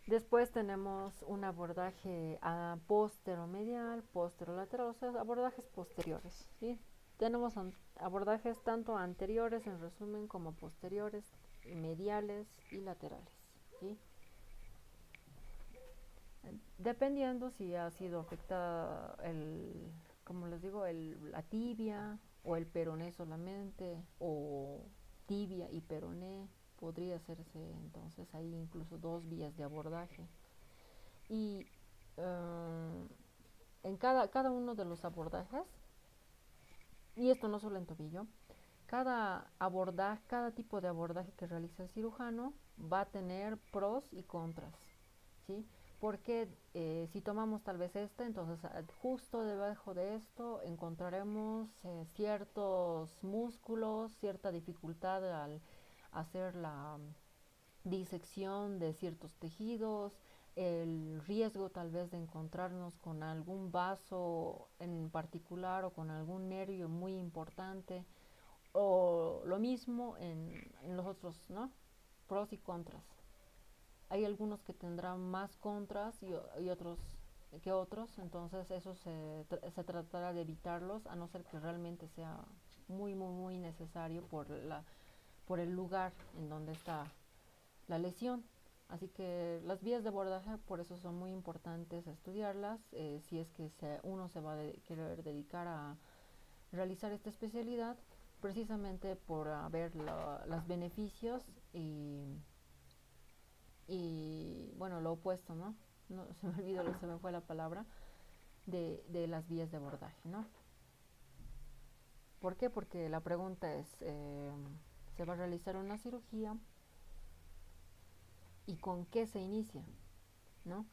Después tenemos un abordaje posteromedial, posterolateral, o sea, abordajes posteriores, ¿sí? Tenemos abordajes tanto anteriores, en resumen, como posteriores, mediales y laterales, ¿sí? Dependiendo si ha sido afectada como les digo, la tibia o el peroné solamente, o tibia y peroné, podría hacerse entonces ahí incluso dos vías de abordaje. Y en cada uno de los abordajes, y esto no solo en tobillo, cada tipo de abordaje que realiza el cirujano va a tener pros y contras, ¿sí? Porque si tomamos tal vez entonces justo debajo de esto encontraremos ciertos músculos, cierta dificultad al hacer la disección de ciertos tejidos, el riesgo tal vez de encontrarnos con algún vaso en particular o con algún nervio muy importante, o lo mismo en los otros, ¿no? Pros y contras. Hay algunos que tendrán más contras y otros que otros, entonces eso se tratará de evitarlos, a no ser que realmente sea muy, muy, muy necesario por el lugar en donde está la lesión. Así que las vías de abordaje por eso son muy importantes estudiarlas, si es que uno se va a querer dedicar a realizar esta especialidad, precisamente por ver los beneficios y bueno, lo opuesto, ¿no? No se me olvidó, se me fue la palabra, de las vías de abordaje, ¿no? ¿Por qué? Porque la pregunta es, ¿se va a realizar una cirugía y con qué se inicia, ¿no?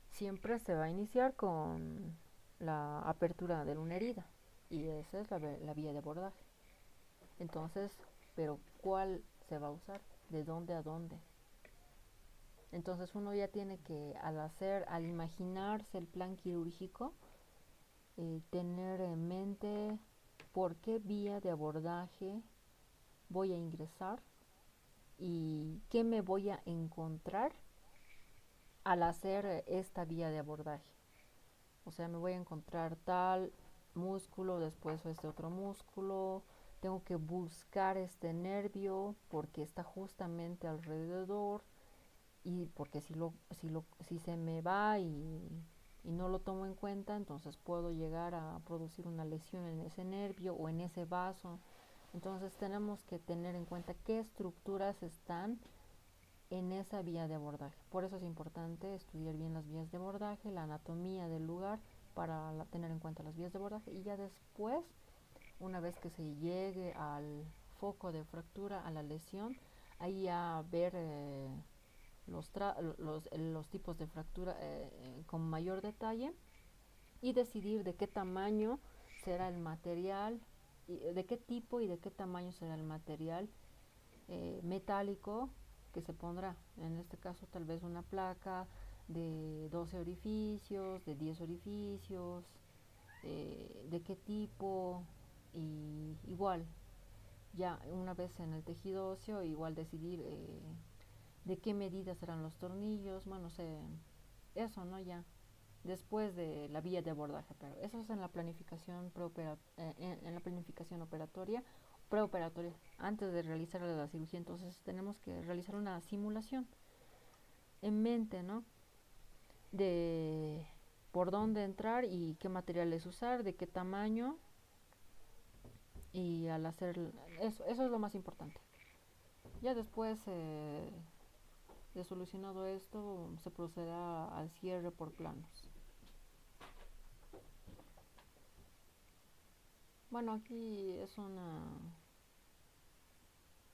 Siempre se va a iniciar con la apertura de una herida y esa es la vía de abordaje. Entonces, pero ¿cuál se va a usar? ¿De dónde a dónde? Entonces uno ya tiene que, al imaginarse el plan quirúrgico, tener en mente por qué vía de abordaje voy a ingresar y qué me voy a encontrar al hacer esta vía de abordaje. O sea, me voy a encontrar tal músculo, después este otro músculo, tengo que buscar este nervio porque está justamente alrededor, y porque si se me va y no lo tomo en cuenta, entonces puedo llegar a producir una lesión en ese nervio o en ese vaso. Entonces tenemos que tener en cuenta qué estructuras están en esa vía de abordaje. Por eso es importante estudiar bien las vías de abordaje, la anatomía del lugar, para tener en cuenta las vías de abordaje, y ya después, una vez que se llegue al foco de fractura, a la lesión, ahí a ver los tipos de fractura con mayor detalle y decidir de qué tamaño será el material, de qué tipo y de qué tamaño será el material metálico que se pondrá. En este caso tal vez una placa de 12 orificios, de 10 orificios, de qué tipo, y igual ya una vez en el tejido óseo igual decidir de qué medida serán los tornillos, bueno, eso, ¿no? Ya después de la vía de abordaje, pero eso es en la planificación en la planificación operatoria, preoperatoria, antes de realizar la cirugía. Entonces tenemos que realizar una simulación en mente, ¿no? De por dónde entrar y qué materiales usar, de qué tamaño, y al hacer eso es lo más importante. Ya después de solucionado esto, se procederá al cierre por planos. Bueno, aquí es una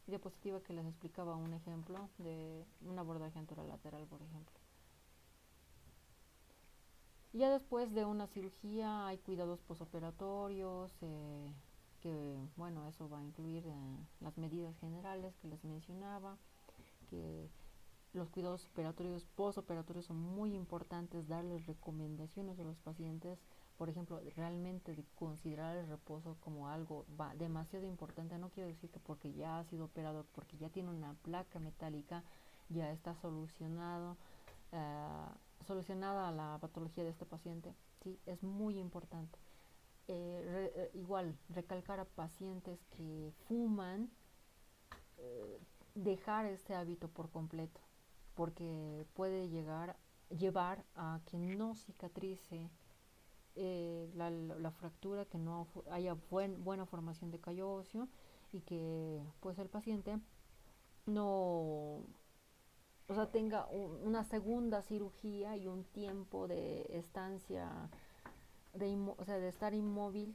diapositiva que les explicaba un ejemplo de un abordaje anterolateral, por ejemplo. Ya después de una cirugía hay cuidados posoperatorios, que bueno, eso va a incluir las medidas generales que les mencionaba, que los cuidados operatorios, posoperatorios son muy importantes, darles recomendaciones a los pacientes, por ejemplo, realmente de considerar el reposo como algo demasiado importante. No quiero decir que porque ya ha sido operado, porque ya tiene una placa metálica, ya está eh, solucionada la patología de este paciente. Sí, es muy importante. Igual, recalcar a pacientes que fuman, eh, dejar este hábito por completo, porque puede llevar a que no cicatrice la fractura, que no haya buena formación de callo óseo, y que pues el paciente no, o sea, tenga una segunda cirugía y un tiempo de estancia, o sea, de estar inmóvil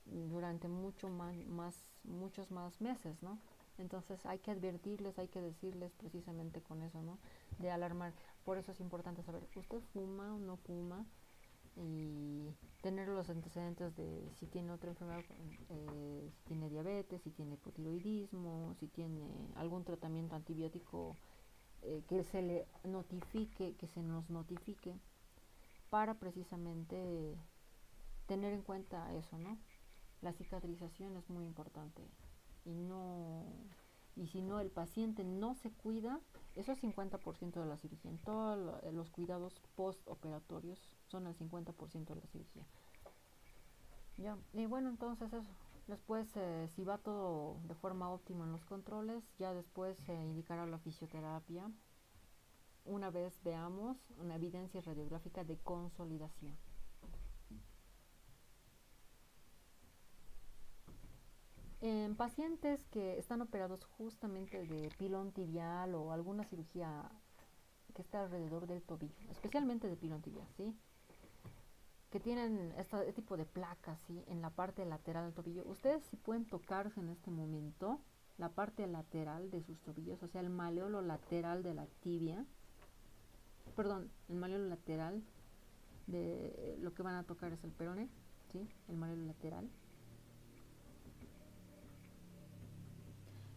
durante muchos más meses, ¿no? Entonces hay que advertirles, hay que decirles precisamente con eso, ¿no? De alarmar. Por eso es importante saber, ¿usted fuma o no fuma? Y tener los antecedentes de si tiene otra enfermedad, si tiene diabetes, si tiene hipotiroidismo, si tiene algún tratamiento antibiótico, que se le notifique, que se nos notifique, para precisamente tener en cuenta eso, ¿no? La cicatrización es muy importante, y no y si no, el paciente no se cuida, eso es 50% de la cirugía. En todos los cuidados postoperatorios son el 50% de la cirugía. Ya, y bueno, entonces eso. Después, si va todo de forma óptima en los controles, ya después se indicará la fisioterapia una vez veamos una evidencia radiográfica de consolidación. En pacientes que están operados justamente de pilón tibial o alguna cirugía que está alrededor del tobillo, especialmente de pilón tibial, ¿sí? Que tienen este tipo de placas, ¿sí? En la parte lateral del tobillo. Ustedes sí pueden tocarse en este momento la parte lateral de sus tobillos, o sea, el maleolo lateral de la tibia, perdón, el maleolo lateral de lo que van a tocar es el perone, ¿sí? El maleolo lateral.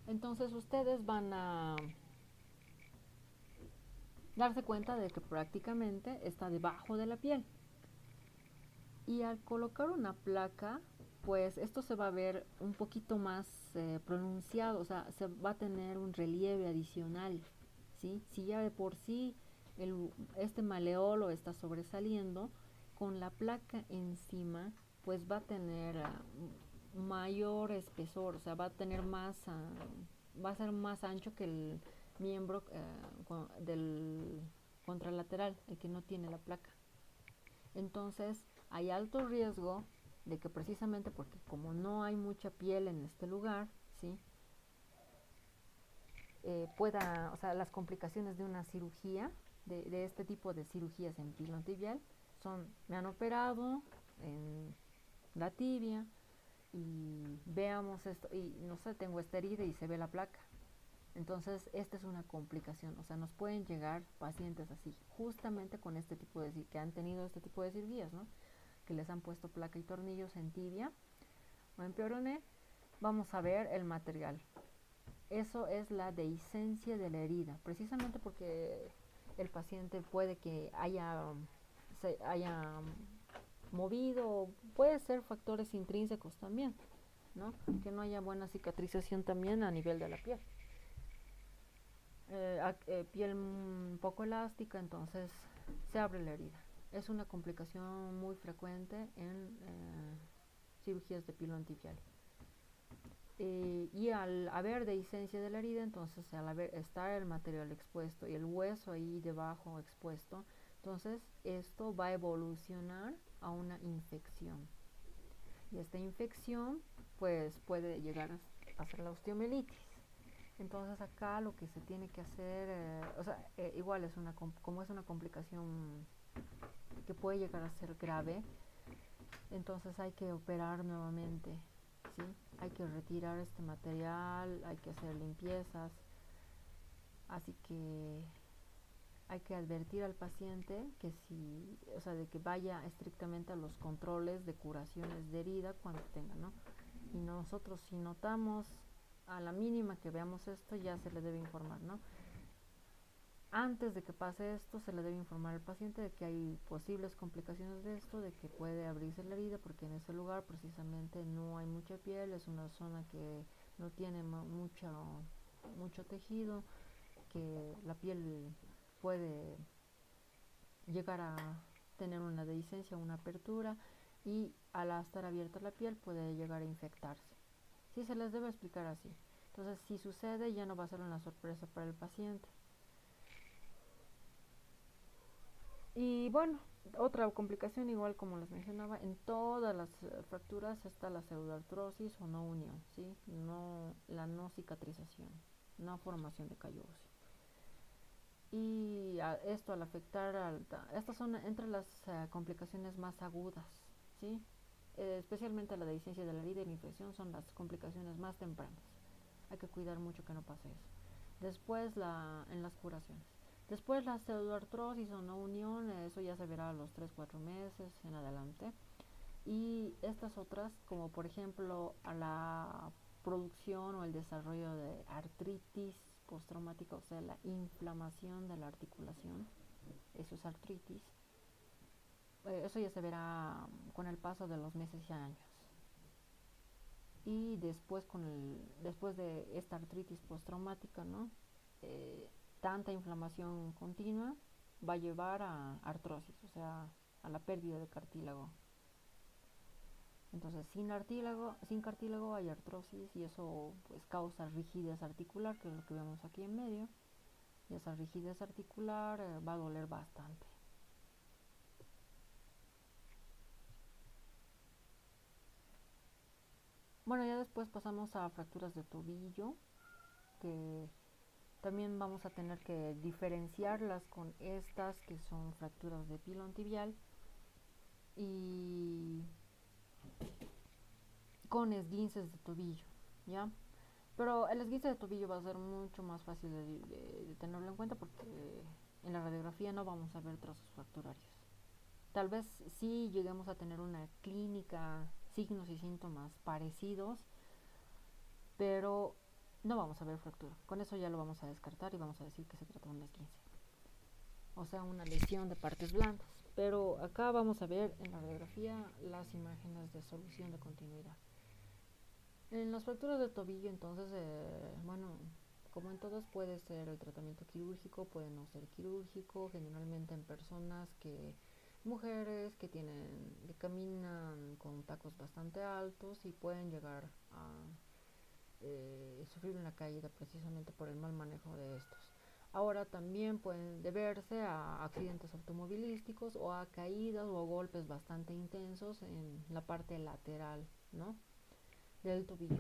Entonces ustedes van a darse cuenta de que prácticamente está debajo de la piel. Y al colocar una placa, pues esto se va a ver un poquito más pronunciado, o sea, se va a tener un relieve adicional, ¿sí? Si ya de por sí este maleolo está sobresaliendo, con la placa encima, pues va a tener mayor espesor, o sea, va a tener va a ser más ancho que el miembro del contralateral, el que no tiene la placa. Entonces hay alto riesgo de que, precisamente porque como no hay mucha piel en este lugar, ¿sí? O sea, las complicaciones de una cirugía, de este tipo de cirugías en pilón tibial, me han operado en la tibia y veamos esto, y no sé, tengo esta herida y se ve la placa. Entonces, esta es una complicación, o sea, nos pueden llegar pacientes así, justamente con este tipo de, que han tenido este tipo de cirugías, ¿no? Que les han puesto placa y tornillos en tibia o en peroné. Vamos a ver el material. Eso es la dehiscencia de la herida, precisamente porque el paciente puede que se haya movido, puede ser factores intrínsecos también, ¿no? Que no haya buena cicatrización también a nivel de la piel. Piel un poco elástica, entonces se abre la herida. Es una complicación muy frecuente en cirugías de pilón tibial. Y al haber dehiscencia de la herida, entonces al estar el material expuesto y el hueso ahí debajo expuesto, entonces esto va a evolucionar a una infección. Y esta infección pues puede llegar a ser la osteomielitis. Entonces acá lo que se tiene que hacer, igual es como es una complicación que puede llegar a ser grave, entonces hay que operar nuevamente, ¿sí? Hay que retirar este material, hay que hacer limpiezas, así que hay que advertir al paciente que de que vaya estrictamente a los controles de curaciones de herida cuando tenga, ¿no? Y nosotros si notamos a la mínima que veamos esto ya se le debe informar, ¿no? Antes de que pase esto se le debe informar al paciente de que hay posibles complicaciones de esto, de que puede abrirse la herida porque en ese lugar precisamente no hay mucha piel, es una zona que no tiene mucho tejido, que la piel puede llegar a tener una dehiscencia, una apertura, y al estar abierta la piel puede llegar a infectarse. Sí, se les debe explicar así. Entonces, si sucede, ya no va a ser una sorpresa para el paciente. Y bueno, otra complicación, igual como les mencionaba, en todas las fracturas está la pseudoartrosis o no unión, ¿sí? La no cicatrización, no formación de callo óseo. Y esto al afectar, estas son entre las complicaciones más agudas, ¿sí? Especialmente la dehiscencia de la herida y la infección son las complicaciones más tempranas. Hay que cuidar mucho que no pase eso. Después en las curaciones. Después la pseudoartrosis o no unión, eso ya se verá a los 3-4 meses en adelante. Y estas otras, como por ejemplo a la producción o el desarrollo de artritis postraumática, o sea, la inflamación de la articulación, eso es artritis. Eso ya se verá con el paso de los meses y años. Y después de esta artritis postraumática, ¿no? Tanta inflamación continua va a llevar a artrosis, o sea, a la pérdida de cartílago. Entonces, sin cartílago hay artrosis y eso pues causa rigidez articular, que es lo que vemos aquí en medio. Y esa rigidez articular va a doler bastante. Bueno, ya después pasamos a fracturas de tobillo, que también vamos a tener que diferenciarlas con estas que son fracturas de pilón tibial y con esguinces de tobillo, ¿ya? Pero el esguince de tobillo va a ser mucho más fácil de tenerlo en cuenta porque en la radiografía no vamos a ver trazos fracturarios. Tal vez sí lleguemos a tener una clínica, signos y síntomas parecidos, pero no vamos a ver fractura. Con eso ya lo vamos a descartar y vamos a decir que se trata de un esguince, o sea, una lesión de partes blandas. Pero acá vamos a ver en la radiografía las imágenes de solución de continuidad. En las fracturas de tobillo, entonces, como en todas puede ser el tratamiento quirúrgico, puede no ser quirúrgico, generalmente en mujeres que caminan con tacos bastante altos y pueden llegar a sufrir una caída precisamente por el mal manejo de estos. Ahora también pueden deberse a accidentes automovilísticos o a caídas o a golpes bastante intensos en la parte lateral, ¿no?, del tobillo.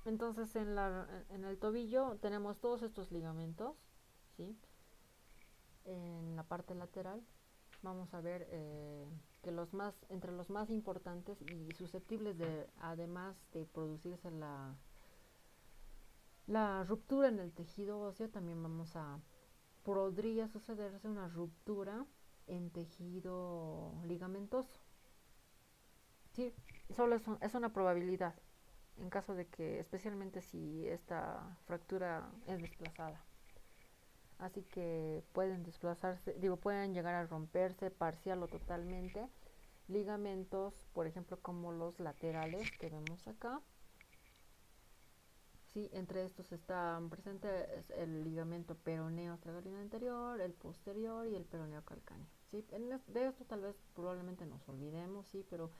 Entonces en el tobillo tenemos todos estos ligamentos, ¿sí?, en la parte lateral, vamos a ver que entre los más importantes y susceptibles de, además de producirse la ruptura en el tejido óseo, también podría sucederse una ruptura en tejido ligamentoso. Sí, solo es una probabilidad en caso de que, especialmente si esta fractura es desplazada. Así que pueden desplazarse, digo, pueden llegar a romperse parcial o totalmente ligamentos, por ejemplo, como los laterales que vemos acá. Sí, entre estos están presentes el ligamento peroneo astragalino anterior, el posterior y el peroneo calcáneo. ¿Sí? De esto tal vez probablemente nos olvidemos, sí, pero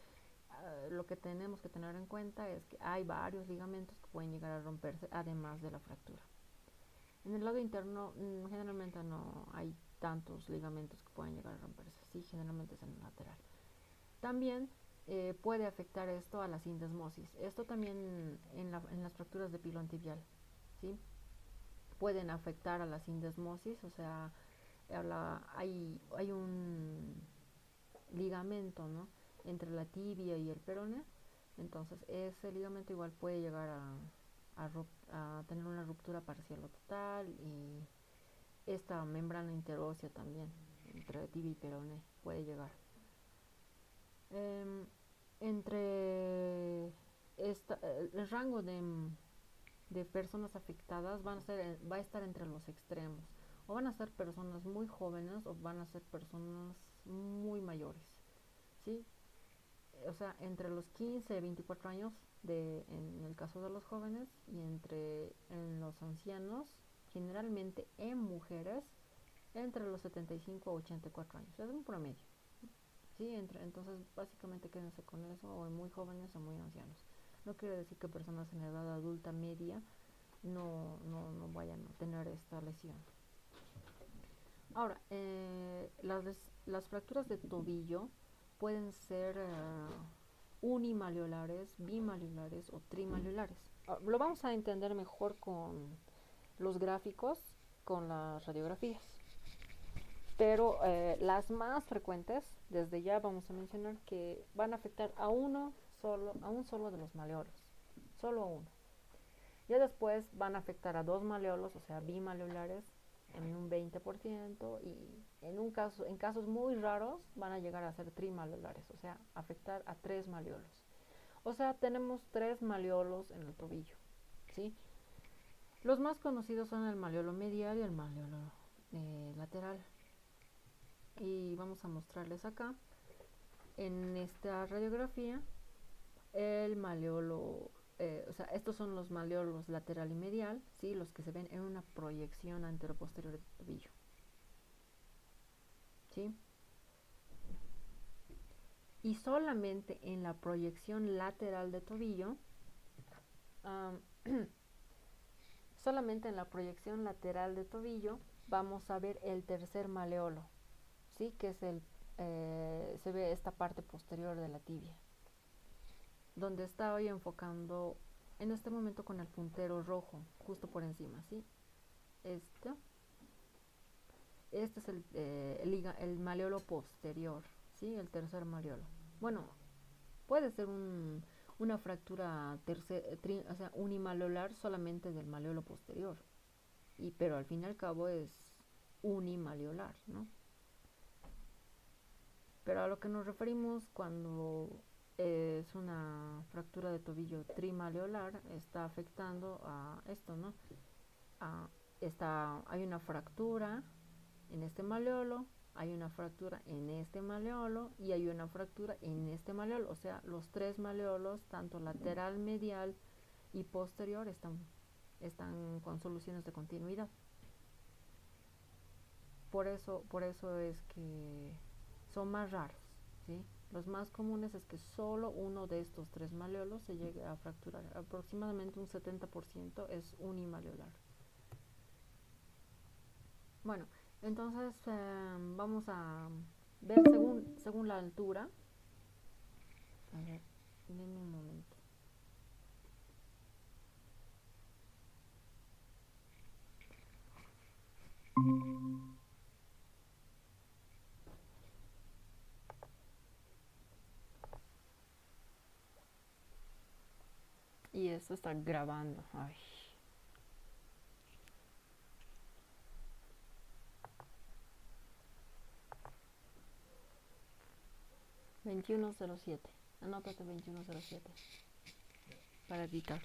lo que tenemos que tener en cuenta es que hay varios ligamentos que pueden llegar a romperse además de la fractura. En el lado interno generalmente no hay tantos ligamentos que pueden llegar a romperse, sí, generalmente es en el lateral. También puede afectar esto a la sindesmosis. Esto también en las fracturas de pilón tibial, ¿sí? Pueden afectar a la sindesmosis, o sea, hay un ligamento, ¿no?, entre la tibia y el peroné. Entonces ese ligamento igual puede llegar a tener una ruptura parcial o total, y esta membrana interósea también entre tibia y peroné puede llegar. Eh, entre el rango de personas afectadas va a estar entre los extremos. O van a ser personas muy jóvenes o van a ser personas muy mayores. ¿Sí? O sea, entre los 15 y 24 años en el caso de los jóvenes, y en los ancianos, generalmente en mujeres, entre los 75 a 84 años. Es un promedio. Sí, entonces básicamente quédense con eso, o muy jóvenes o muy ancianos. No quiere decir que personas en edad adulta media no vayan a tener esta lesión. Ahora, las fracturas de tobillo pueden ser unimaleolares, bimaleolares o trimaleolares. Lo vamos a entender mejor con los gráficos, con las radiografías. Pero las más frecuentes, desde ya vamos a mencionar que van a afectar a un solo de los maleolos, solo a uno. Ya después van a afectar a dos maleolos, o sea, bimaleolares, en un 20%, y en casos muy raros van a llegar a ser trimaleolares, o sea, afectar a tres maleolos. O sea, tenemos tres maleolos en el tobillo, ¿sí? Los más conocidos son el maleolo medial y el maleolo lateral. Y vamos a mostrarles acá en esta radiografía el maleolo, o sea, estos son los maleolos lateral y medial, ¿sí?, los que se ven en una proyección anteroposterior del tobillo, ¿sí? Y solamente en la proyección lateral de tobillo, um, solamente en la proyección lateral de tobillo vamos a ver el tercer maleolo, ¿sí?, que es se ve esta parte posterior de la tibia, donde estoy enfocando en este momento con el puntero rojo, justo por encima, ¿sí? Este es el maleolo posterior, ¿sí? El tercer maleolo. Bueno, puede ser una fractura o sea, unimaleolar solamente del maleolo posterior, pero al fin y al cabo es unimaleolar, ¿no? Pero a lo que nos referimos cuando es una fractura de tobillo trimaleolar, está afectando a esto, ¿no? Hay una fractura en este maleolo, hay una fractura en este maleolo y hay una fractura en este maleolo. O sea, los tres maleolos, tanto lateral, medial y posterior, están con soluciones de continuidad. Por eso es que son más raros, ¿sí? Los más comunes es que solo uno de estos tres maleolos se llegue a fracturar. Aproximadamente un 70% es unimaleolar. Bueno, entonces vamos a ver según la altura. A ver, denme un momento. Esto está grabando. Ay. 2107. Anótate 2107 para editar.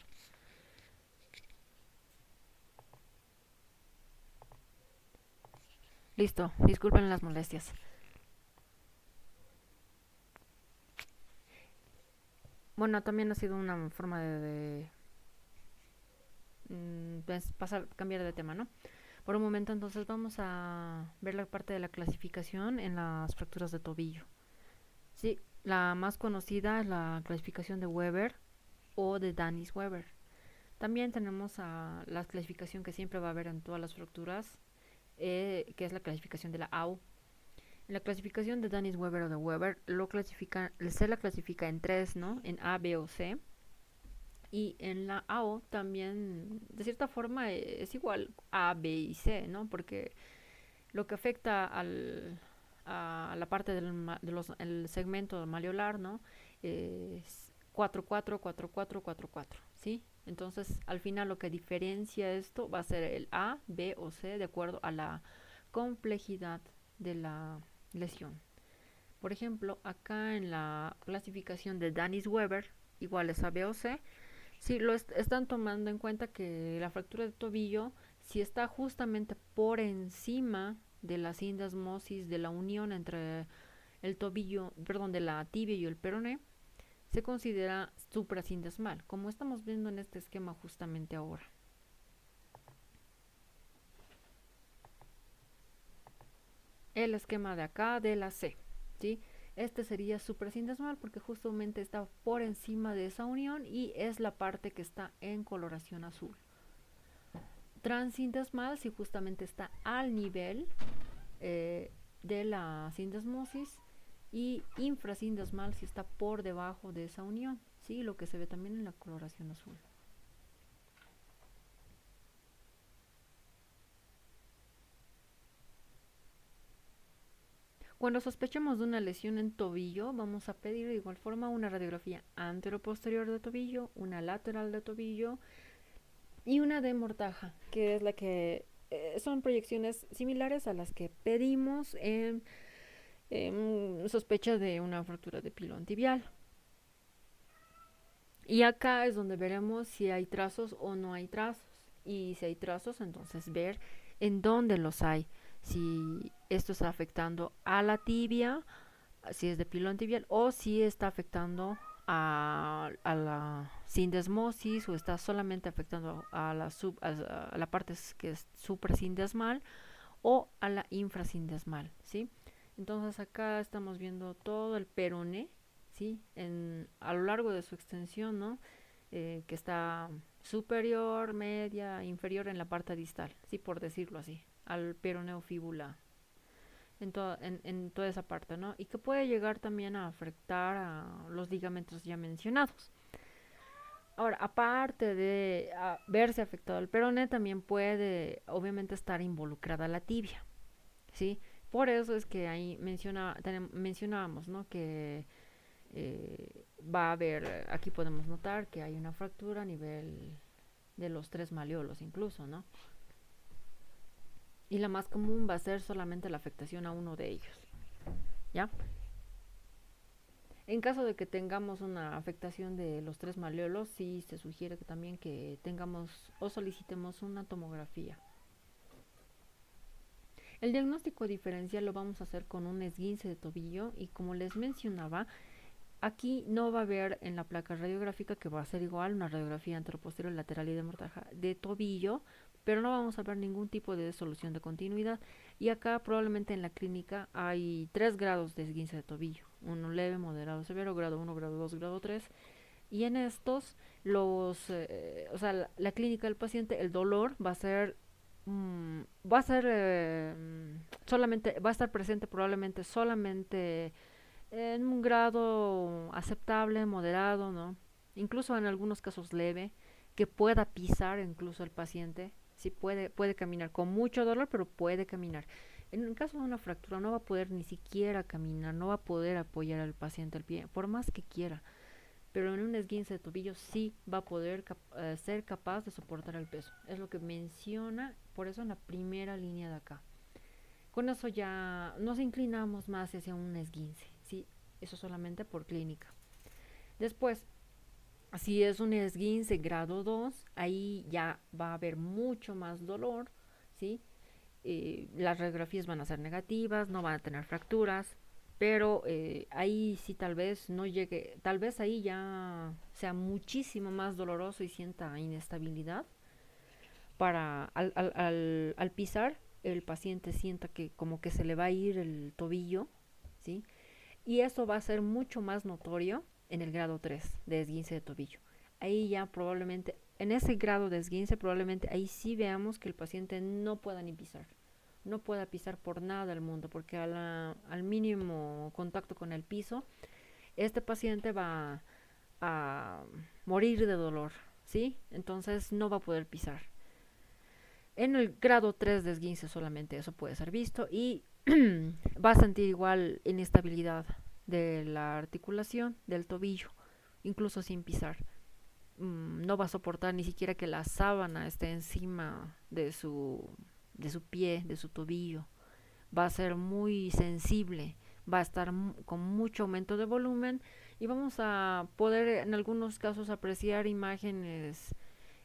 Listo, disculpen las molestias. Bueno, también ha sido una forma cambiar de tema, ¿no? Por un momento, entonces vamos a ver la parte de la clasificación en las fracturas de tobillo. Sí, la más conocida es la clasificación de Weber o de Danis-Weber. También tenemos a la clasificación que siempre va a haber en todas las fracturas, que es la clasificación de la AU. En la clasificación de Danis-Weber o de Weber se la clasifica en tres, ¿no? En A, B o C. Y en la AO también, de cierta forma, es igual A, B y C, ¿no? Porque lo que afecta a la parte el segmento malleolar, ¿no? Es 4-4, 4-4, 4-4, ¿sí? Entonces, al final lo que diferencia esto va a ser el A, B o C de acuerdo a la complejidad de la lesión. Por ejemplo, acá en la clasificación de Danis-Weber, igual es A, B o C, sí, están tomando en cuenta que la fractura de tobillo, si está justamente por encima de la sindesmosis, de la unión entre el tobillo, perdón, de la tibia y el peroné, se considera suprasindesmal, como estamos viendo en este esquema justamente ahora. El esquema de acá de la C, ¿sí? Este sería suprasindesmal porque justamente está por encima de esa unión y es la parte que está en coloración azul. Transindesmal si justamente está al nivel de la sindesmosis, y infrasindesmal si está por debajo de esa unión, ¿sí? Lo que se ve también en la coloración azul. Cuando sospechamos de una lesión en tobillo, vamos a pedir de igual forma una radiografía anteroposterior de tobillo, una lateral de tobillo y una de mortaja, que es la que son proyecciones similares a las que pedimos en sospecha de una fractura de pilón tibial. Y acá es donde veremos si hay trazos o no hay trazos. Y si hay trazos, entonces ver en dónde los hay. Si esto está afectando a la tibia, si es de pilón tibial, o si está afectando a la sindesmosis, o está solamente afectando a la parte que es suprasindesmal o a la infrasindesmal, ¿sí? Entonces acá estamos viendo todo el peroné, ¿sí? A lo largo de su extensión, ¿no? Que está superior, media, inferior en la parte distal, sí, por decirlo así, al peroneo fíbula, en toda esa parte, ¿no? Y que puede llegar también a afectar a los ligamentos ya mencionados. Ahora, aparte de verse afectado el peroné, también puede, obviamente, estar involucrada la tibia, ¿sí? Por eso es que ahí mencionábamos, ¿no? Que va a haber, aquí podemos notar que hay una fractura a nivel de los tres malleolos incluso, ¿no? Y la más común va a ser solamente la afectación a uno de ellos, ¿ya? En caso de que tengamos una afectación de los tres malleolos, sí se sugiere que también que tengamos o solicitemos una tomografía. El diagnóstico diferencial lo vamos a hacer con un esguince de tobillo y, como les mencionaba, aquí no va a haber en la placa radiográfica, que va a ser igual una radiografía anteroposterior, lateral y de mortaja de tobillo, pero no vamos a ver ningún tipo de solución de continuidad. Y acá probablemente en la clínica hay 3 grados de esguince de tobillo: uno leve, moderado, severo, grado 1, grado 2, grado 3. Y en estos, la clínica del paciente, el dolor va a ser solamente, va a estar presente probablemente solamente en un grado aceptable, moderado, ¿no? Incluso en algunos casos leve, que pueda pisar incluso el paciente, sí puede caminar con mucho dolor, pero puede caminar. En el caso de una fractura no va a poder ni siquiera caminar, no va a poder apoyar al paciente el pie, por más que quiera. pero en un esguince de tobillo sí va a poder ser capaz de soportar el peso. Es lo que menciona, por eso en la primera línea de acá. Con eso ya nos inclinamos más hacia un esguince, ¿sí? Eso solamente por clínica. Después, si es un esguince grado 2, ahí ya va a haber mucho más dolor, ¿sí? Las radiografías van a ser negativas, no van a tener fracturas, pero ahí sí tal vez no llegue, tal vez ahí ya sea muchísimo más doloroso y sienta inestabilidad para al pisar el paciente sienta que como que se le va a ir el tobillo, ¿sí? Y eso va a ser mucho más notorio en el grado 3 de esguince de tobillo. Ahí ya probablemente, en ese grado de esguince, probablemente ahí sí veamos que el paciente no pueda ni pisar. No pueda pisar por nada del mundo, porque al mínimo contacto con el piso, este paciente va a morir de dolor, ¿sí? Entonces no va a poder pisar. En el grado 3 de esguince solamente eso puede ser visto y va a sentir igual inestabilidad de la articulación del tobillo, incluso sin pisar. No va a soportar ni siquiera que la sábana esté encima de su pie, de su tobillo. Va a ser muy sensible, va a estar con mucho aumento de volumen y vamos a poder en algunos casos apreciar imágenes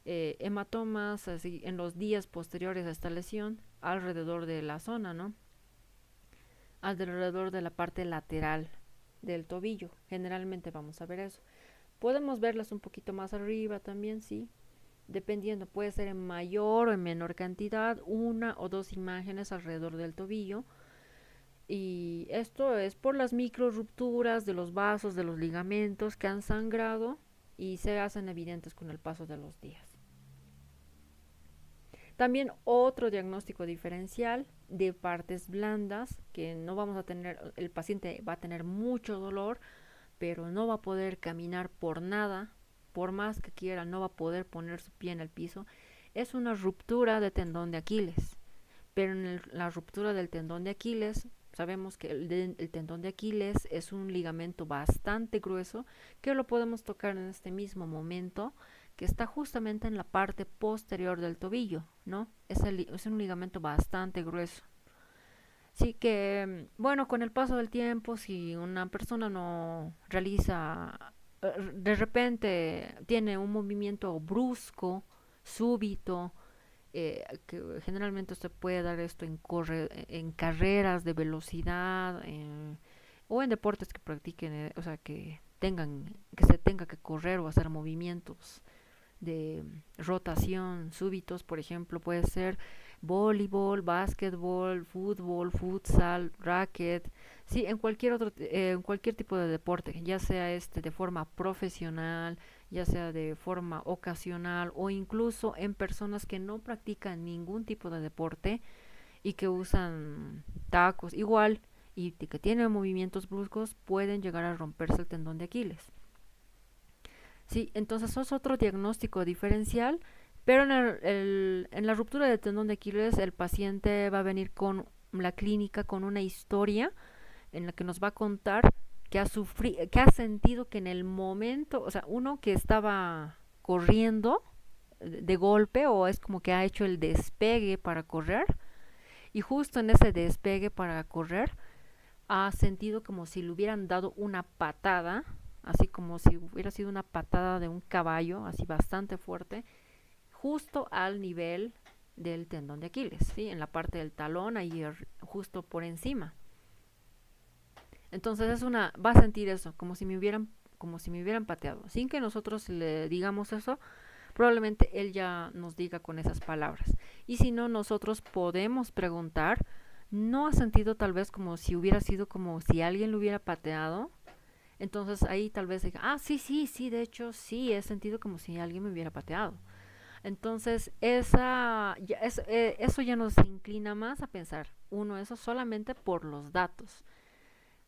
hematomas así, en los días posteriores a esta lesión alrededor de la zona, ¿no? Alrededor de la parte lateral del tobillo. Generalmente vamos a ver eso. Podemos verlas un poquito más arriba también, sí. Dependiendo, puede ser en mayor o en menor cantidad, una o dos imágenes alrededor del tobillo. Y esto es por las micro rupturas de los vasos, de los ligamentos que han sangrado y se hacen evidentes con el paso de los días. También otro diagnóstico diferencial de partes blandas, que no vamos a tener, el paciente va a tener mucho dolor, pero no va a poder caminar por nada, por más que quiera, no va a poder poner su pie en el piso, es una ruptura de tendón de Aquiles. Pero en la ruptura del tendón de Aquiles, sabemos que el tendón de Aquiles es un ligamento bastante grueso que lo podemos tocar en este mismo momento, que está justamente en la parte posterior del tobillo, ¿no? Es un ligamento bastante grueso. Sí que, bueno, con el paso del tiempo, si una persona no realiza, de repente tiene un movimiento brusco, súbito, que generalmente se puede dar esto en carreras de velocidad o en deportes que practiquen, o sea, que se tenga que correr o hacer movimientos de rotación súbitos, por ejemplo, puede ser voleibol, básquetbol, fútbol, futsal, racket, sí, en cualquier tipo de deporte, ya sea de forma profesional, ya sea de forma ocasional o incluso en personas que no practican ningún tipo de deporte y que usan tacos igual y que tienen movimientos bruscos, pueden llegar a romperse el tendón de Aquiles. Sí, entonces eso es otro diagnóstico diferencial, pero en la ruptura de tendón de Aquiles el paciente va a venir con la clínica con una historia en la que nos va a contar que ha sentido que en el momento, o sea, uno que estaba corriendo de golpe o es como que ha hecho el despegue para correr y justo en ese despegue para correr ha sentido como si le hubieran dado una patada, así como si hubiera sido una patada de un caballo, así bastante fuerte, justo al nivel del tendón de Aquiles, ¿sí? En la parte del talón, ahí justo por encima. Entonces va a sentir eso, como si me hubieran pateado. Sin que nosotros le digamos eso, probablemente él ya nos diga con esas palabras. Y si no, nosotros podemos preguntar, ¿no ha sentido tal vez como si hubiera sido como si alguien lo hubiera pateado? Entonces ahí tal vez diga, sí, de hecho sí, he sentido como si alguien me hubiera pateado. Entonces eso ya nos inclina más a pensar, uno, eso solamente por los datos.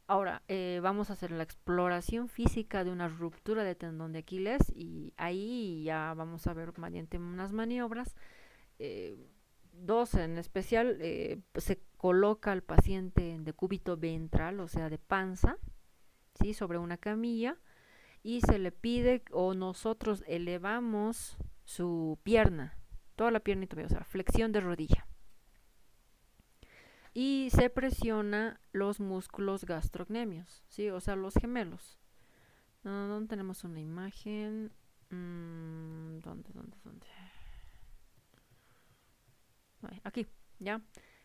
Ahora, vamos a hacer la exploración física de una ruptura de tendón de Aquiles y ahí ya vamos a ver mediante unas maniobras, eh, dos en especial, se coloca al paciente en decúbito ventral, o sea, de panza, ¿sí? Sobre una camilla y se le pide o nosotros elevamos su pierna, toda la pierna y tobillo, o sea, flexión de rodilla. Y se presiona los músculos gastrocnemios, ¿sí? O sea, los gemelos. ¿Dónde tenemos una imagen? ¿Dónde? Aquí, ¿ya?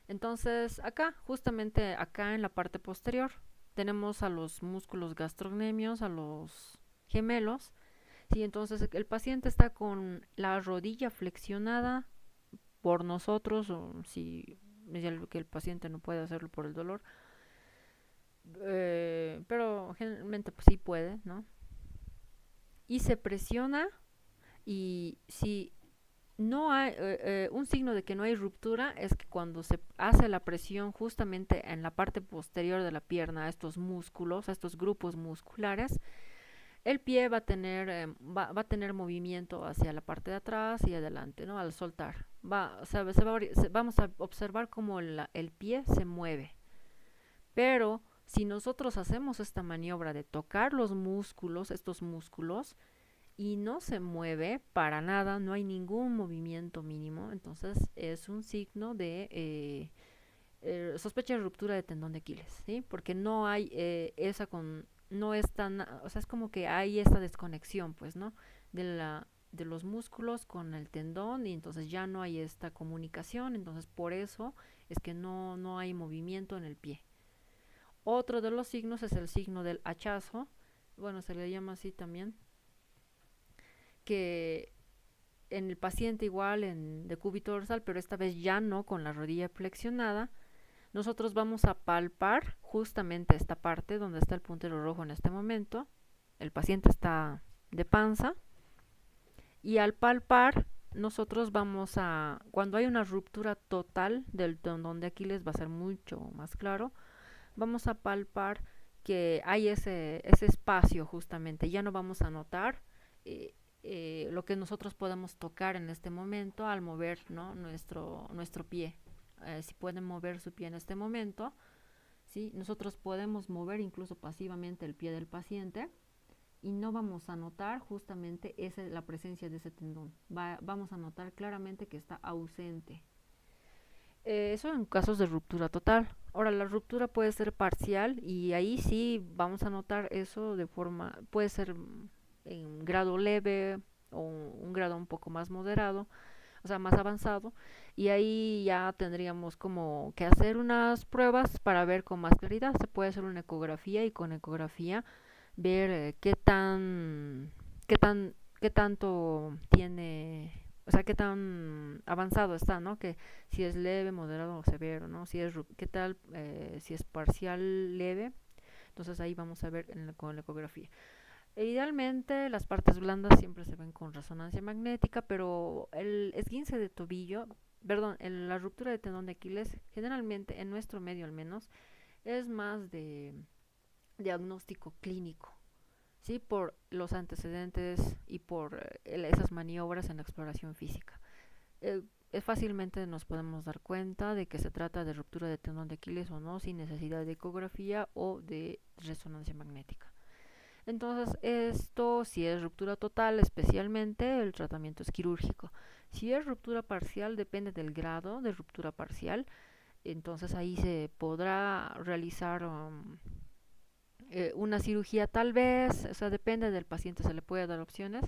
Entonces, acá, justamente acá en la parte posterior, tenemos a los músculos gastrocnemios, a los gemelos. Sí, entonces el paciente está con la rodilla flexionada por nosotros, o si es algo que el paciente no puede hacerlo por el dolor, pero generalmente pues sí puede, ¿no? Y se presiona, y si no hay un signo de que no hay ruptura es que cuando se hace la presión justamente en la parte posterior de la pierna a estos músculos, a estos grupos musculares, el pie va a tener va a tener movimiento hacia la parte de atrás y adelante, ¿no? Al soltar vamos a observar cómo el pie se mueve. Pero si nosotros hacemos esta maniobra de tocar los músculos, estos músculos, y no se mueve para nada, no hay ningún movimiento mínimo, entonces es un signo de sospecha de ruptura de tendón de Aquiles, ¿sí? Porque no hay no es tan, o sea, es como que hay esta desconexión, pues, ¿no? De los músculos con el tendón, y entonces ya no hay esta comunicación, entonces por eso es que no hay movimiento en el pie. Otro de los signos es el signo del hachazo, bueno, se le llama así también, que en el paciente igual en decúbito dorsal, pero esta vez ya no con la rodilla flexionada, nosotros vamos a palpar justamente esta parte donde está el puntero rojo en este momento. El paciente está de panza, y al palpar nosotros vamos a, cuando hay una ruptura total del tendón de Aquiles va a ser mucho más claro, vamos a palpar que hay ese espacio justamente, ya no vamos a notar lo que nosotros podemos tocar en este momento al mover, ¿no? nuestro pie. Si pueden mover su pie en este momento, ¿sí? Nosotros podemos mover incluso pasivamente el pie del paciente y no vamos a notar justamente la presencia de ese tendón. Vamos a notar claramente que está ausente. Eso en casos de ruptura total. Ahora, la ruptura puede ser parcial y ahí sí vamos a notar eso de forma, puede ser en grado leve o un grado un poco más moderado, o sea, más avanzado, y ahí ya tendríamos como que hacer unas pruebas para ver con más claridad. Se puede hacer una ecografía y con ecografía ver qué tanto tiene, o sea, qué tan avanzado está, ¿no? Que si es leve, moderado o severo, ¿no? Si es qué tal, si es parcial, leve. Entonces ahí vamos a ver con la ecografía. Idealmente las partes blandas siempre se ven con resonancia magnética, pero el esguince de tobillo, perdón, la ruptura de tendón de Aquiles, generalmente en nuestro medio al menos, es más de diagnóstico clínico, ¿sí? Por los antecedentes y por esas maniobras en la exploración física. Fácilmente nos podemos dar cuenta de que se trata de ruptura de tendón de Aquiles o no, sin necesidad de ecografía o de resonancia magnética. Entonces, esto, si es ruptura total, especialmente, el tratamiento es quirúrgico. Si es ruptura parcial, depende del grado de ruptura parcial. Entonces, ahí se podrá realizar una cirugía tal vez, o sea, depende del paciente, se le puede dar opciones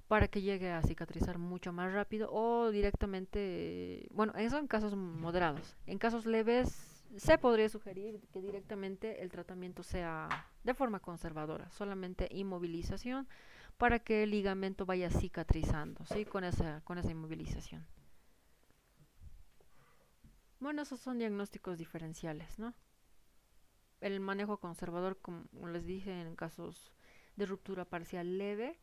para que llegue a cicatrizar mucho más rápido o directamente, bueno, eso en casos moderados. En casos leves se podría sugerir que directamente el tratamiento sea de forma conservadora, solamente inmovilización para que el ligamento vaya cicatrizando, ¿sí? Con esa inmovilización. Bueno, esos son diagnósticos diferenciales, ¿no? El manejo conservador, como les dije, en casos de ruptura parcial leve,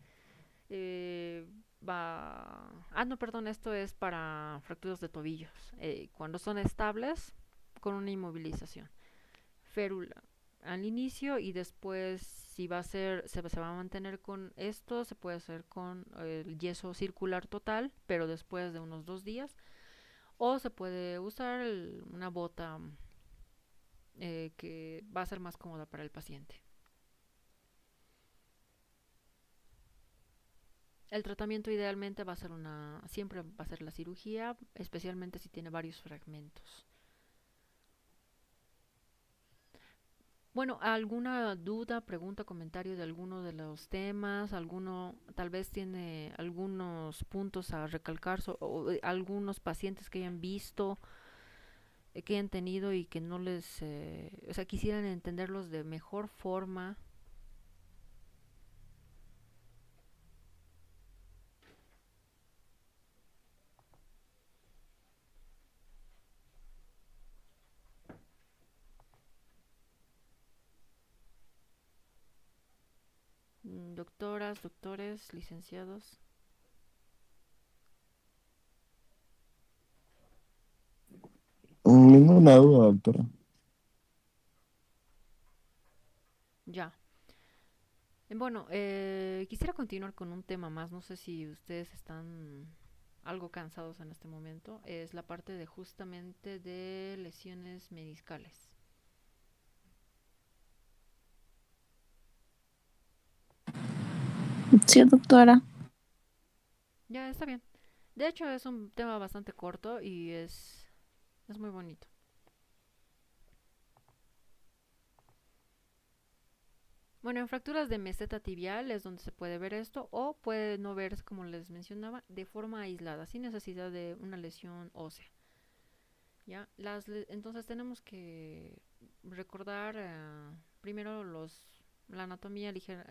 eh, no, perdón, esto es para fracturas de tobillos. Cuando son estables, con una inmovilización. Férula al inicio y después, si va a ser, se va a mantener con esto, se puede hacer con el yeso circular total, pero después de unos 2 días. O se puede usar una bota que va a ser más cómoda para el paciente. El tratamiento idealmente siempre va a ser la cirugía, especialmente si tiene varios fragmentos. Bueno, ¿alguna duda, pregunta, comentario de alguno de los temas? ¿Alguno tal vez tiene algunos puntos a recalcar o algunos pacientes que hayan visto, que hayan tenido y que no o sea, quisieran entenderlos de mejor forma? Doctoras, doctores, licenciados. Ninguna duda, doctora. Ya. Bueno, quisiera continuar con un tema más. No sé si ustedes están algo cansados en este momento. Es la parte de justamente de lesiones meniscales. Sí, doctora. Ya, está bien. De hecho, es un tema bastante corto y es muy bonito. Bueno, en fracturas de meseta tibial es donde se puede ver esto o puede no verse, como les mencionaba, de forma aislada, sin necesidad de una lesión ósea. ¿Ya? Entonces tenemos que recordar primero la anatomía ligera,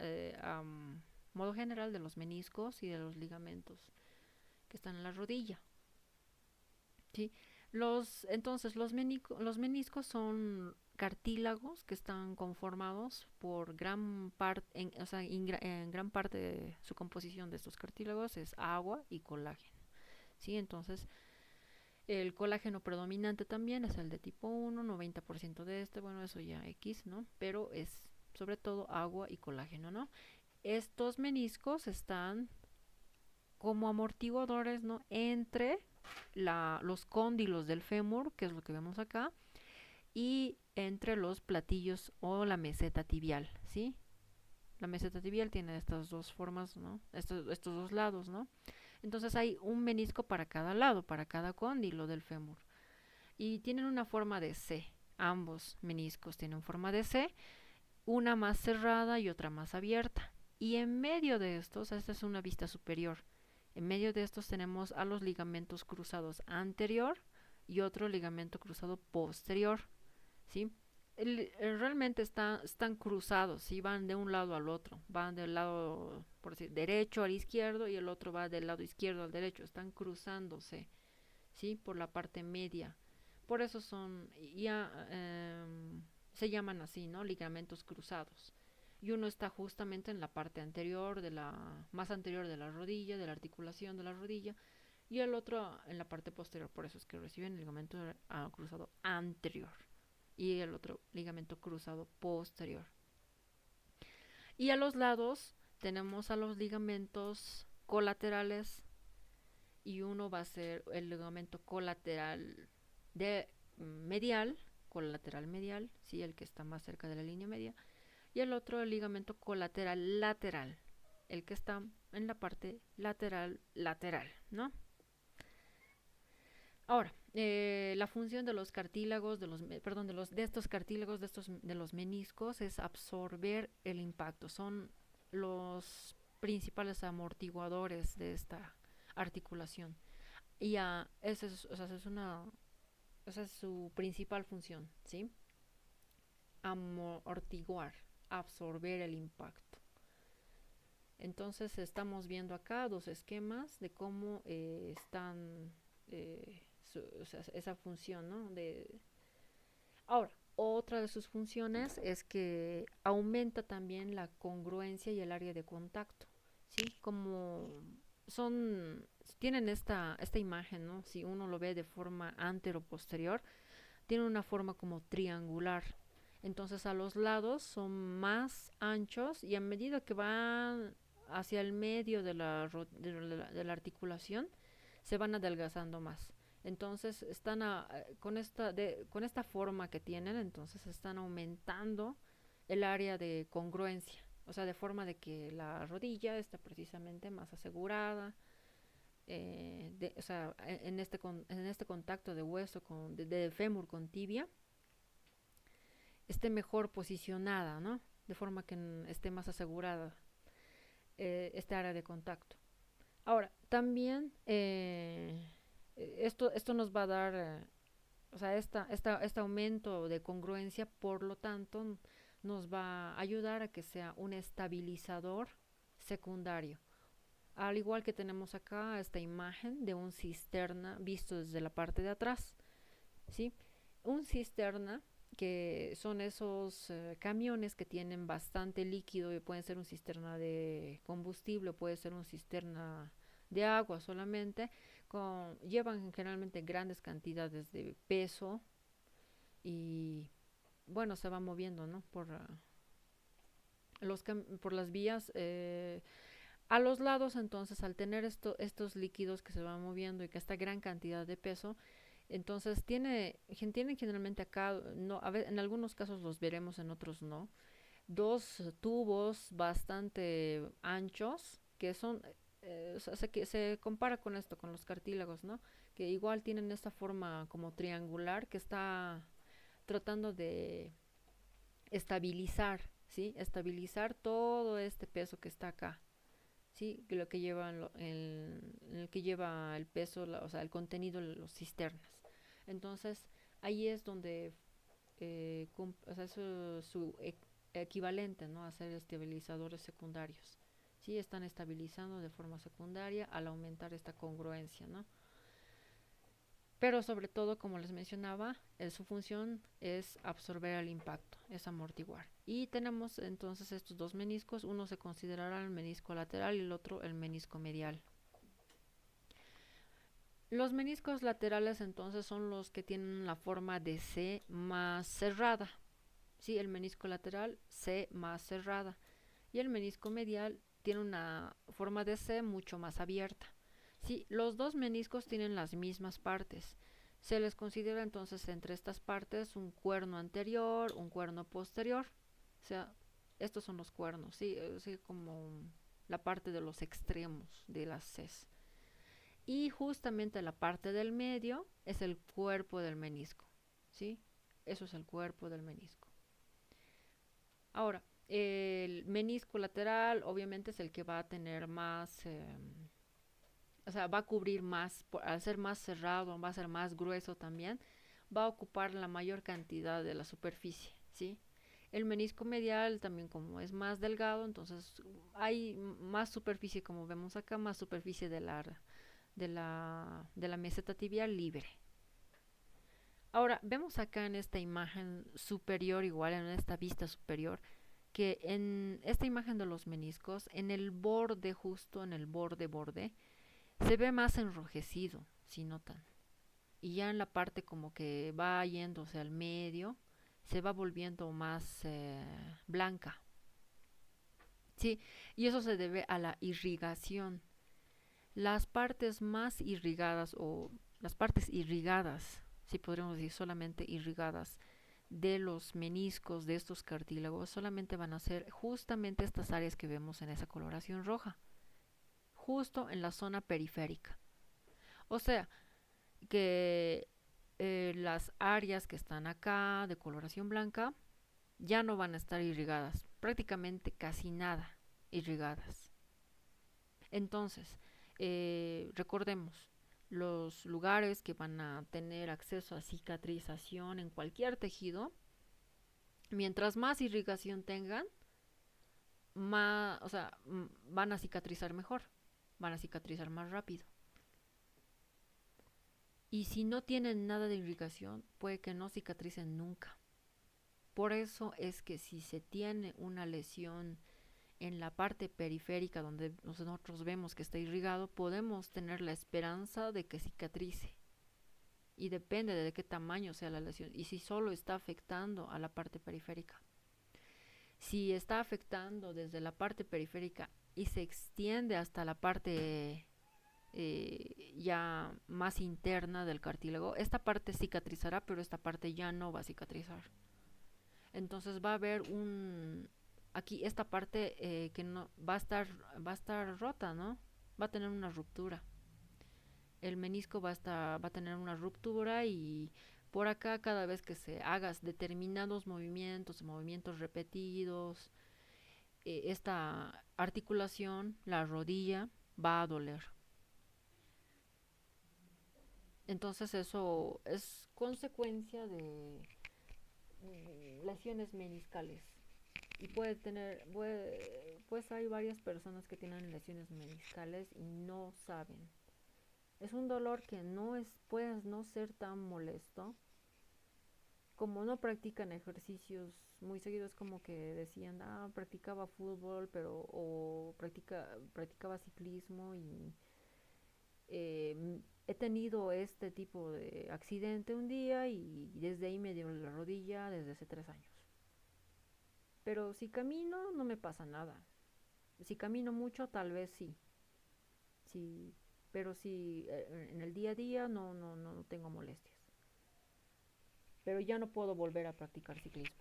modo general de los meniscos y de los ligamentos que están en la rodilla. ¿Sí? Los meniscos son cartílagos que están conformados por gran parte, o sea, en gran parte de su composición de estos cartílagos es agua y colágeno. ¿Sí? Entonces, el colágeno predominante también es el de tipo 1, 90% de este, bueno, eso ya X, ¿no? Pero es sobre todo agua y colágeno, ¿no? Estos meniscos están como amortiguadores, ¿no? Entre los cóndilos del fémur, que es lo que vemos acá, y entre los platillos o la meseta tibial, ¿sí? La meseta tibial tiene estas dos formas, ¿no? Estos dos lados, ¿no? Entonces hay un menisco para cada lado, para cada cóndilo del fémur. Y tienen una forma de C. Ambos meniscos tienen forma de C, una más cerrada y otra más abierta. Y en medio de estos, esta es una vista superior, en medio de estos tenemos a los ligamentos cruzados anterior y otro ligamento cruzado posterior, ¿sí? Realmente están cruzados, ¿sí? Van de un lado al otro, van del lado, por decir, derecho al izquierdo y el otro va del lado izquierdo al derecho, están cruzándose, ¿sí? Por la parte media. Por eso se llaman así, ¿no? Ligamentos cruzados. Y uno está justamente en la parte anterior, más anterior de la rodilla, de la articulación de la rodilla, y el otro en la parte posterior. Por eso es que reciben el ligamento cruzado anterior y el otro ligamento cruzado posterior. Y a los lados tenemos a los ligamentos colaterales y uno va a ser el ligamento colateral de medial, colateral medial, sí, el que está más cerca de la línea media, y el otro el ligamento colateral lateral, el que está en la parte lateral, ¿no? Ahora, la función de los cartílagos, de estos cartílagos, de los meniscos, es absorber el impacto. Son los principales amortiguadores de esta articulación. Y esa es su principal función, ¿sí? Amortiguar, absorber el impacto. Entonces estamos viendo acá dos esquemas de cómo están esa función, ¿no? Ahora, otra de sus funciones es que aumenta también la congruencia y el área de contacto, ¿sí? Como son, tienen esta imagen, ¿no? Si uno lo ve de forma antero-posterior, tiene una forma como triangular. Entonces a los lados son más anchos y a medida que van hacia el medio de la articulación, se van adelgazando más. Entonces con esta forma que tienen, entonces están aumentando el área de congruencia. O sea, de forma de que la rodilla está precisamente más asegurada, o sea, en este contacto de hueso, de fémur con tibia, esté mejor posicionada, ¿no? De forma que esté más asegurada este área de contacto. Ahora, también esto nos va a dar, o sea, este aumento de congruencia, por lo tanto, nos va a ayudar a que sea un estabilizador secundario. Al igual que tenemos acá esta imagen de un cisterna visto desde la parte de atrás, ¿sí? Un cisterna que son esos camiones que tienen bastante líquido y pueden ser un cisterna de combustible, puede ser un cisterna de agua solamente, llevan generalmente grandes cantidades de peso y bueno, se va moviendo, ¿no? Por las vías. A los lados, entonces, al tener estos líquidos que se van moviendo y que esta gran cantidad de peso, entonces tienen generalmente acá, no, en algunos casos los veremos, en otros no, dos tubos bastante anchos que son, se compara con esto, con los cartílagos, ¿no? Que igual tienen esta forma como triangular que está tratando de estabilizar, ¿sí? Estabilizar todo este peso que está acá. Sí, lo que lleva el que lleva el peso, o sea, el contenido de los cisternas. Entonces, ahí es donde, o sea, su equivalente, ¿no? A ser estabilizadores secundarios. Sí, están estabilizando de forma secundaria al aumentar esta congruencia, ¿no? Pero sobre todo, como les mencionaba, su función es absorber el impacto, es amortiguar. Y tenemos entonces estos dos meniscos, uno se considerará el menisco lateral y el otro el menisco medial. Los meniscos laterales entonces son los que tienen la forma de C más cerrada. Sí, el menisco lateral C más cerrada. Y el menisco medial tiene una forma de C mucho más abierta. Sí, los dos meniscos tienen las mismas partes. Se les considera entonces entre estas partes un cuerno anterior, un cuerno posterior. O sea, estos son los cuernos, sí, sí, como la parte de los extremos de las Cs. Y justamente la parte del medio es el cuerpo del menisco, ¿sí? Eso es el cuerpo del menisco. Ahora, el menisco lateral obviamente es el que va a tener más, o sea, va a cubrir más, al ser más cerrado, va a ser más grueso también, va a ocupar la mayor cantidad de la superficie, ¿sí? El menisco medial también, como es más delgado, entonces hay más superficie, como vemos acá, más superficie de la meseta tibial libre. Ahora, vemos acá en esta imagen superior, igual en esta vista superior, que en esta imagen de los meniscos, en el borde, justo en el borde, se ve más enrojecido, si notan. Y ya en la parte como que va yéndose al medio, se va volviendo más blanca. Sí, y eso se debe a la irrigación. Las partes más irrigadas o las partes irrigadas, si podríamos decir solamente irrigadas, de los meniscos de estos cartílagos solamente van a ser justamente estas áreas que vemos en esa coloración roja, justo en la zona periférica. O sea, que las áreas que están acá de coloración blanca ya no van a estar irrigadas, prácticamente casi nada irrigadas. Entonces, recordemos, los lugares que van a tener acceso a cicatrización en cualquier tejido, mientras más irrigación tengan, más, o sea, van a cicatrizar mejor, van a cicatrizar más rápido. Y si no tienen nada de irrigación, puede que no cicatricen nunca. Por eso es que si se tiene una lesión en la parte periférica donde nosotros vemos que está irrigado, podemos tener la esperanza de que cicatrice. Y depende de qué tamaño sea la lesión y si solo está afectando a la parte periférica. Si está afectando desde la parte periférica y se extiende hasta la parte ya más interna del cartílago, esta parte cicatrizará, pero esta parte ya no va a cicatrizar. Entonces va a haber aquí esta parte que no va a estar rota, ¿no? Va a tener una ruptura. El menisco va a tener una ruptura y por acá cada vez que se hagas determinados movimientos repetidos, esta articulación, la rodilla, va a doler. Entonces eso es consecuencia de lesiones meniscales. Y pues hay varias personas que tienen lesiones meniscales y no saben. Es un dolor que puede no ser tan molesto. Como no practican ejercicios muy seguidos, como que decían, practicaba fútbol, practicaba ciclismo y he tenido este tipo de accidente un día y desde ahí me dio la rodilla desde hace 3 años. Pero si camino no me pasa nada. Si camino mucho tal vez sí. Sí, pero si en el día a día no tengo molestias. Pero ya no puedo volver a practicar ciclismo.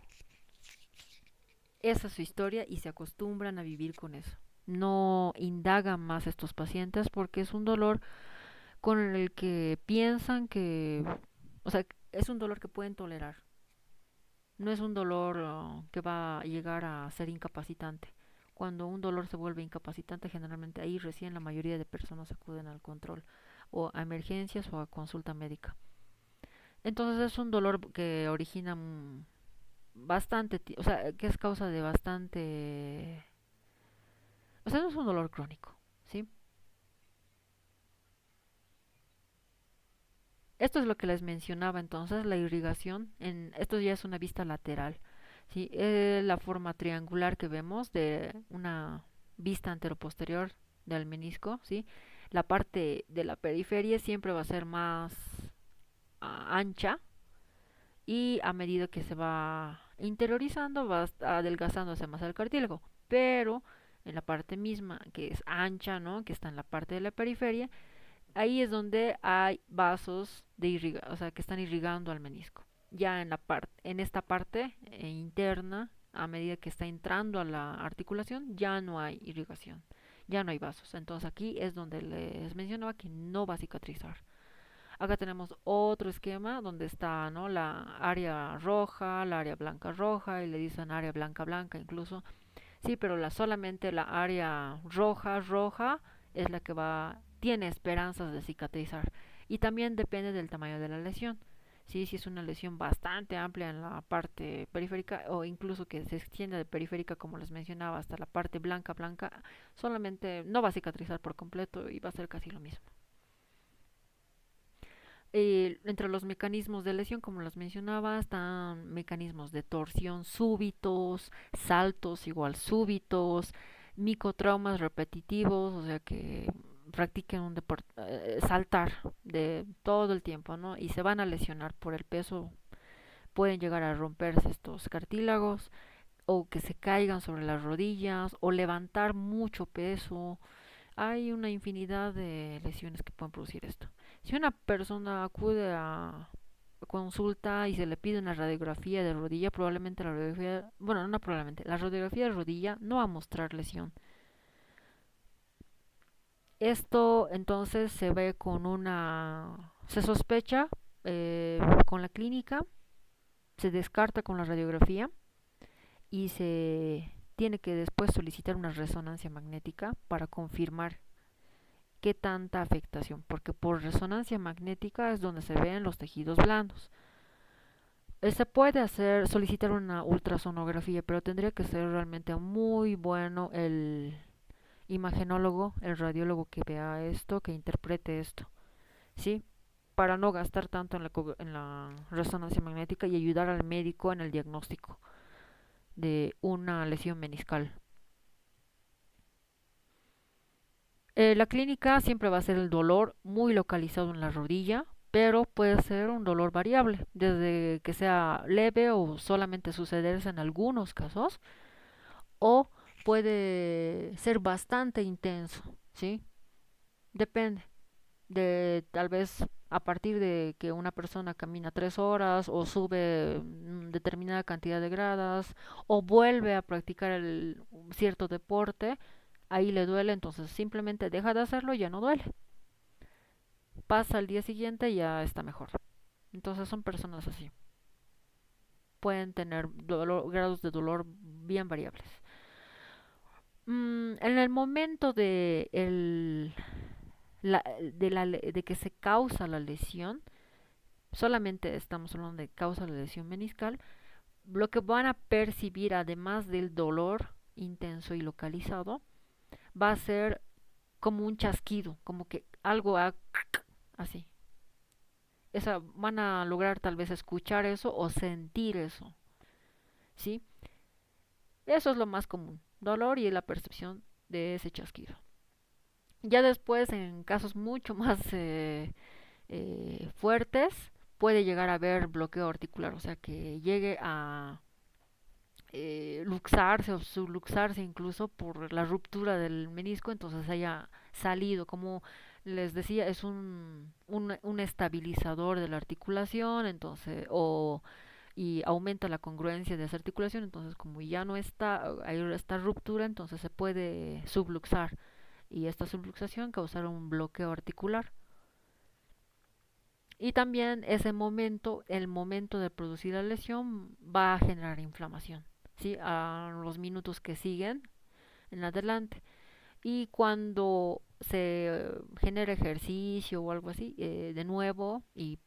Esa es su historia y se acostumbran a vivir con eso. No indagan más estos pacientes porque es un dolor con el que piensan que, o sea, es un dolor que pueden tolerar. No es un dolor que va a llegar a ser incapacitante. Cuando un dolor se vuelve incapacitante, generalmente ahí recién la mayoría de personas acuden al control o a emergencias o a consulta médica. Entonces es un dolor que origina bastante, o sea, que es causa de bastante, o sea, no es un dolor crónico, ¿sí? Esto es lo que les mencionaba entonces, la irrigación, esto ya es una vista lateral, ¿sí? La forma triangular que vemos de una vista anteroposterior del menisco, ¿sí? La parte de la periferia siempre va a ser más ancha y a medida que se va interiorizando va adelgazándose más el cartílago, pero en la parte misma que es ancha, ¿no? Que está en la parte de la periferia, ahí es donde hay vasos o sea, que están irrigando al menisco. Ya en esta parte interna, a medida que está entrando a la articulación, ya no hay irrigación, ya no hay vasos. Entonces aquí es donde les mencionaba que no va a cicatrizar. Acá tenemos otro esquema donde está, ¿no?, la área roja, la área blanca roja y le dicen área blanca blanca incluso. Sí, pero solamente la área roja roja es la que tiene esperanzas de cicatrizar. Y también depende del tamaño de la lesión. Sí, si es una lesión bastante amplia en la parte periférica o incluso que se extiende de periférica, como les mencionaba, hasta la parte blanca blanca, solamente no va a cicatrizar por completo y va a ser casi lo mismo. Entre los mecanismos de lesión, como los mencionaba, están mecanismos de torsión súbitos, saltos igual súbitos, micotraumas repetitivos, o sea que practiquen un deporte, saltar de todo el tiempo, ¿no? Y se van a lesionar por el peso, pueden llegar a romperse estos cartílagos o que se caigan sobre las rodillas o levantar mucho peso. Hay una infinidad de lesiones que pueden producir esto. Si una persona acude a consulta y se le pide una radiografía de rodilla, probablemente la radiografía, bueno, no probablemente, la radiografía de rodilla no va a mostrar lesión. Esto entonces se ve se sospecha con la clínica, se descarta con la radiografía y se tiene que después solicitar una resonancia magnética para confirmar qué tanta afectación, porque por resonancia magnética es donde se ven los tejidos blandos. Se puede solicitar una ultrasonografía, pero tendría que ser realmente muy bueno el imagenólogo, el radiólogo que vea esto, que interprete esto, ¿sí? Para no gastar tanto en la resonancia magnética y ayudar al médico en el diagnóstico de una lesión meniscal. La clínica siempre va a ser el dolor muy localizado en la rodilla, pero puede ser un dolor variable, desde que sea leve o solamente sucederse en algunos casos, o puede ser bastante intenso, ¿sí? Depende de tal vez a partir de que una persona camina 3 horas o sube determinada cantidad de gradas o vuelve a practicar cierto deporte, ahí le duele, entonces simplemente deja de hacerlo y ya no duele. Pasa al día siguiente y ya está mejor. Entonces son personas así. Pueden tener grados de dolor bien variables. En el momento de que se causa la lesión, solamente estamos hablando de causa la lesión meniscal, lo que van a percibir además del dolor intenso y localizado va a ser como un chasquido, como que algo así. Van a lograr tal vez escuchar eso o sentir eso, ¿sí? Eso es lo más común, dolor y la percepción de ese chasquido. Ya después, en casos mucho más fuertes, puede llegar a haber bloqueo articular, o sea que llegue a luxarse o subluxarse incluso por la ruptura del menisco, entonces haya salido, como les decía, es un estabilizador de la articulación, entonces, y aumenta la congruencia de esa articulación, entonces como ya no está, hay esta ruptura, entonces se puede subluxar y esta subluxación causar un bloqueo articular. Y también ese momento, el momento de producir la lesión, va a generar inflamación, ¿sí? A los minutos que siguen en adelante. Y cuando se genera ejercicio o algo así, de nuevo, y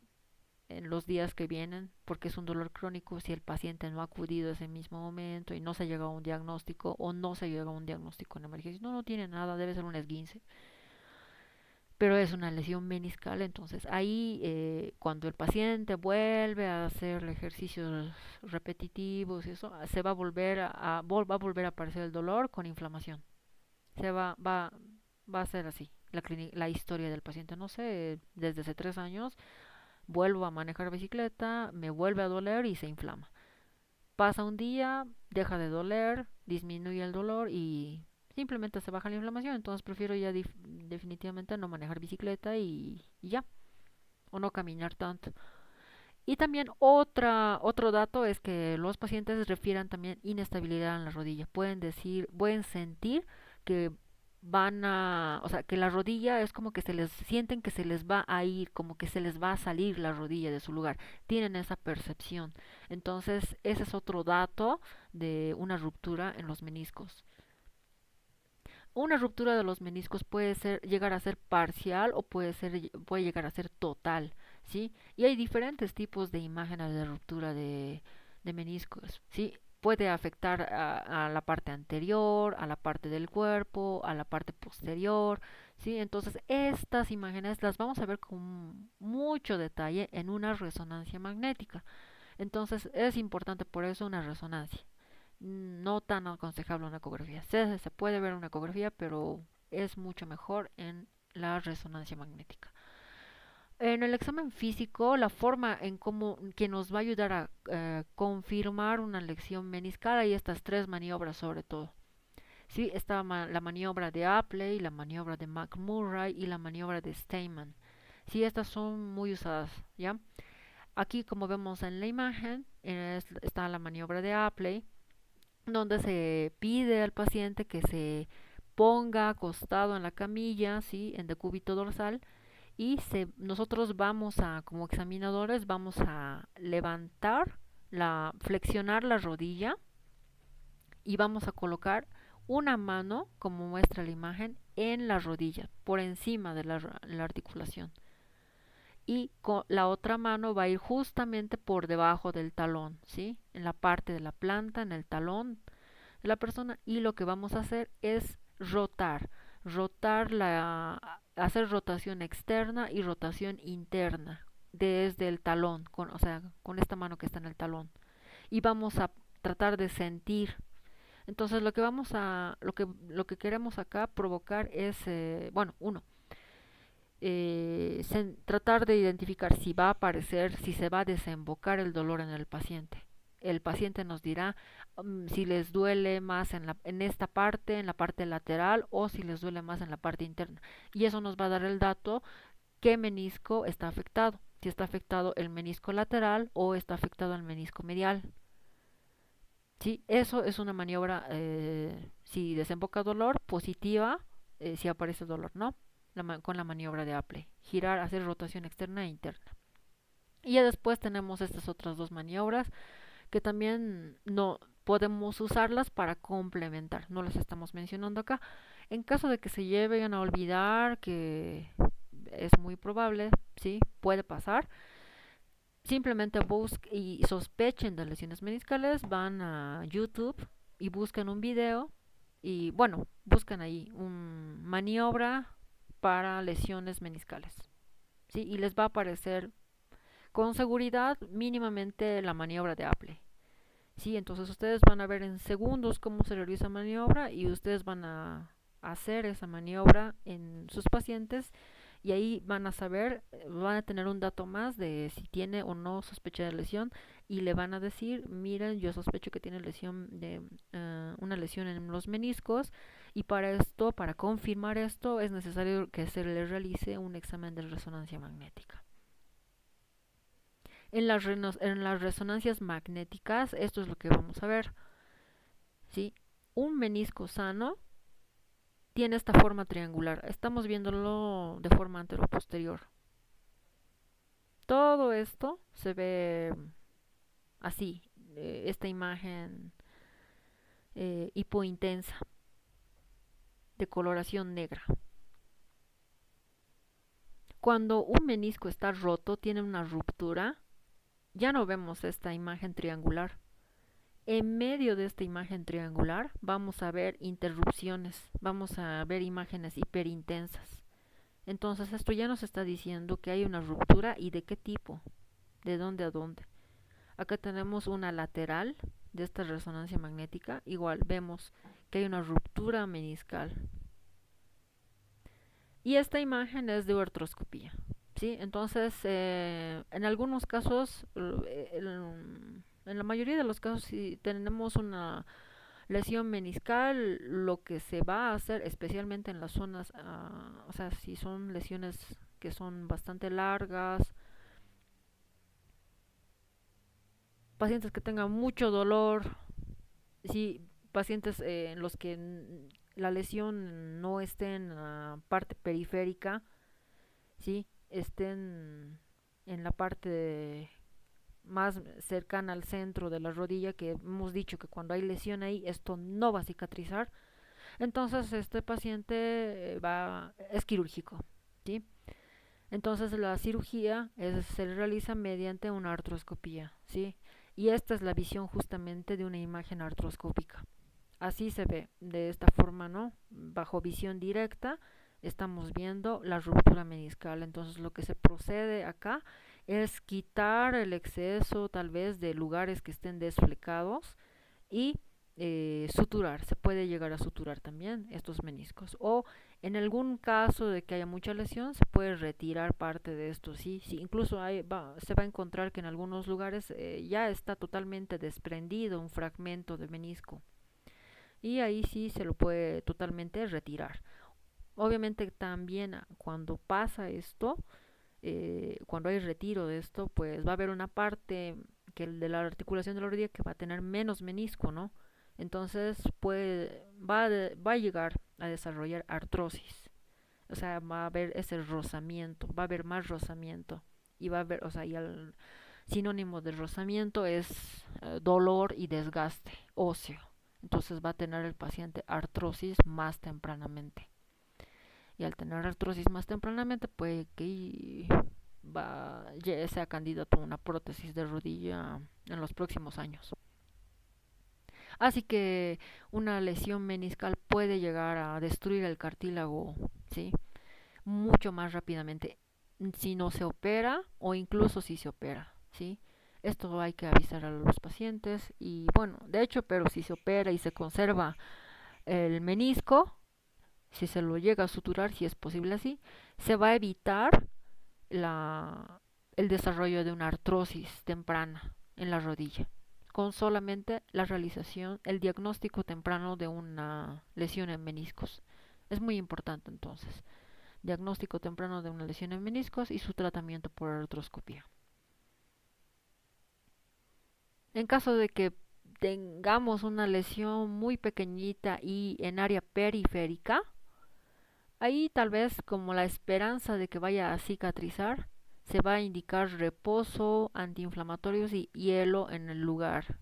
en los días que vienen, porque es un dolor crónico, si el paciente no ha acudido ese mismo momento y no se llega a un diagnóstico o no se llega a un diagnóstico en emergencia, no tiene nada, debe ser un esguince, pero es una lesión meniscal, entonces ahí cuando el paciente vuelve a hacer ejercicios repetitivos y eso, se va a va a volver a aparecer el dolor con inflamación. Se va a ser así la historia del paciente. No sé, desde hace 3 años vuelvo a manejar bicicleta, me vuelve a doler y se inflama. Pasa un día, deja de doler, disminuye el dolor y simplemente se baja la inflamación. Entonces prefiero ya definitivamente no manejar bicicleta y ya, o no caminar tanto. Y también otro dato es que los pacientes refieran también inestabilidad en la rodilla. Pueden sentir que o sea, que la rodilla es como que sienten que se les va a ir, como que se les va a salir la rodilla de su lugar. Tienen esa percepción. Entonces, ese es otro dato de una ruptura en los meniscos. Una ruptura de los meniscos llegar a ser parcial o puede llegar a ser total, ¿sí? Y hay diferentes tipos de imágenes de ruptura de meniscos, ¿sí? Puede afectar a la parte anterior, a la parte del cuerpo, a la parte posterior, ¿sí? Entonces, estas imágenes las vamos a ver con mucho detalle en una resonancia magnética. Entonces, es importante por eso una resonancia, no tan aconsejable una ecografía. Se puede ver una ecografía, pero es mucho mejor en la resonancia magnética. En el examen físico, la forma en cómo que nos va a ayudar a confirmar una lesión meniscal, hay estas tres maniobras sobre todo. Sí, está la maniobra de Apley, la maniobra de McMurray y la maniobra de Steinman. Sí, estas son muy usadas, ¿ya? Aquí, como vemos en la imagen, está la maniobra de Apley, donde se pide al paciente que se ponga acostado en la camilla, ¿sí? En decúbito dorsal, y nosotros como examinadores, vamos a flexionar la rodilla y vamos a colocar una mano, como muestra la imagen, en la rodilla, por encima de la articulación. Y la otra mano va a ir justamente por debajo del talón, ¿sí? En la parte de la planta, en el talón de la persona, y lo que vamos a hacer es hacer rotación externa y rotación interna desde el talón, o sea, con esta mano que está en el talón. Y vamos a tratar de sentir. Entonces lo que queremos acá provocar es, bueno, tratar de identificar si va a aparecer, si se va a desembocar el dolor en el paciente. El paciente nos dirá si les duele más en esta parte, en la parte lateral, o si les duele más en la parte interna. Y eso nos va a dar el dato qué menisco está afectado, si está afectado el menisco lateral o está afectado el menisco medial. Sí, eso es una maniobra, si desemboca dolor, positiva, si aparece dolor, ¿no? Con la maniobra de Apley, girar, hacer rotación externa e interna. Y ya después tenemos estas otras dos maniobras que también no podemos usarlas para complementar, no las estamos mencionando acá. En caso de que se lleguen a olvidar, que es muy probable, sí, puede pasar, simplemente busquen y sospechen de lesiones meniscales, van a YouTube y buscan un video y bueno, buscan ahí un maniobra para lesiones meniscales, ¿sí? Y les va a aparecer con seguridad mínimamente la maniobra de Apley. Sí, entonces ustedes van a ver en segundos cómo se realiza la maniobra y ustedes van a hacer esa maniobra en sus pacientes y ahí van a saber, van a tener un dato más de si tiene o no sospecha de lesión y le van a decir, miren, yo sospecho que tiene lesión de una lesión en los meniscos y para esto, para confirmar esto, es necesario que se le realice un examen de resonancia magnética. En las resonancias magnéticas, esto es lo que vamos a ver, ¿sí? Un menisco sano tiene esta forma triangular. Estamos viéndolo de forma anteroposterior. Todo esto se ve así, esta imagen hipointensa, de coloración negra. Cuando un menisco está roto, tiene una ruptura, ya no vemos esta imagen triangular. En medio de esta imagen triangular vamos a ver interrupciones, vamos a ver imágenes hiperintensas. Entonces esto ya nos está diciendo que hay una ruptura y de qué tipo, de dónde a dónde. Acá tenemos una lateral de esta resonancia magnética, igual vemos que hay una ruptura meniscal. Y esta imagen es de artroscopía, ¿sí? Entonces, en algunos casos, en la mayoría de los casos, si tenemos una lesión meniscal, lo que se va a hacer, especialmente en las zonas, o sea, si son lesiones que son bastante largas, pacientes que tengan mucho dolor, si pacientes en los que la lesión no esté en la parte periférica, ¿sí? Estén en la parte más cercana al centro de la rodilla, que hemos dicho que cuando hay lesión ahí esto no va a cicatrizar, entonces este paciente es quirúrgico, ¿sí? Entonces la cirugía se realiza mediante una artroscopía, ¿sí? Y esta es la visión justamente de una imagen artroscópica. Así se ve, de esta forma, ¿no? Bajo visión directa estamos viendo la ruptura meniscal. Entonces lo que se procede acá es quitar el exceso tal vez de lugares que estén desflecados y suturar. Se puede llegar a suturar también estos meniscos. O en algún caso de que haya mucha lesión, se puede retirar parte de esto. Sí, sí, incluso se va a encontrar que en algunos lugares ya está totalmente desprendido un fragmento de menisco. Y ahí sí se lo puede totalmente retirar. Obviamente también cuando pasa esto, cuando hay retiro de esto, pues va a haber una parte que de la articulación de la rodilla que va a tener menos menisco, ¿no? Entonces va a llegar a desarrollar artrosis. O sea, va a haber ese rozamiento, va a haber más rozamiento. Y va a haber, o sea, y el sinónimo de rozamiento es dolor y desgaste óseo. Entonces va a tener el paciente artrosis más tempranamente. Y al tener artrosis más tempranamente, puede que ya sea candidato a una prótesis de rodilla en los próximos años. Así que una lesión meniscal puede llegar a destruir el cartílago, ¿sí? Mucho más rápidamente si no se opera o incluso si se opera, ¿sí? Esto hay que avisar a los pacientes y bueno, de hecho, pero si se opera y se conserva el menisco, si se lo llega a suturar, si es posible así, se va a evitar la, el desarrollo de una artrosis temprana en la rodilla, con solamente la realización, el diagnóstico temprano de una lesión en meniscos. Es muy importante entonces. diagnóstico temprano de una lesión en meniscos y su tratamiento por artroscopía. En caso de que tengamos una lesión muy pequeñita y en área periférica, ahí tal vez como la esperanza de que vaya a cicatrizar, se va a indicar reposo, antiinflamatorios y hielo en el lugar,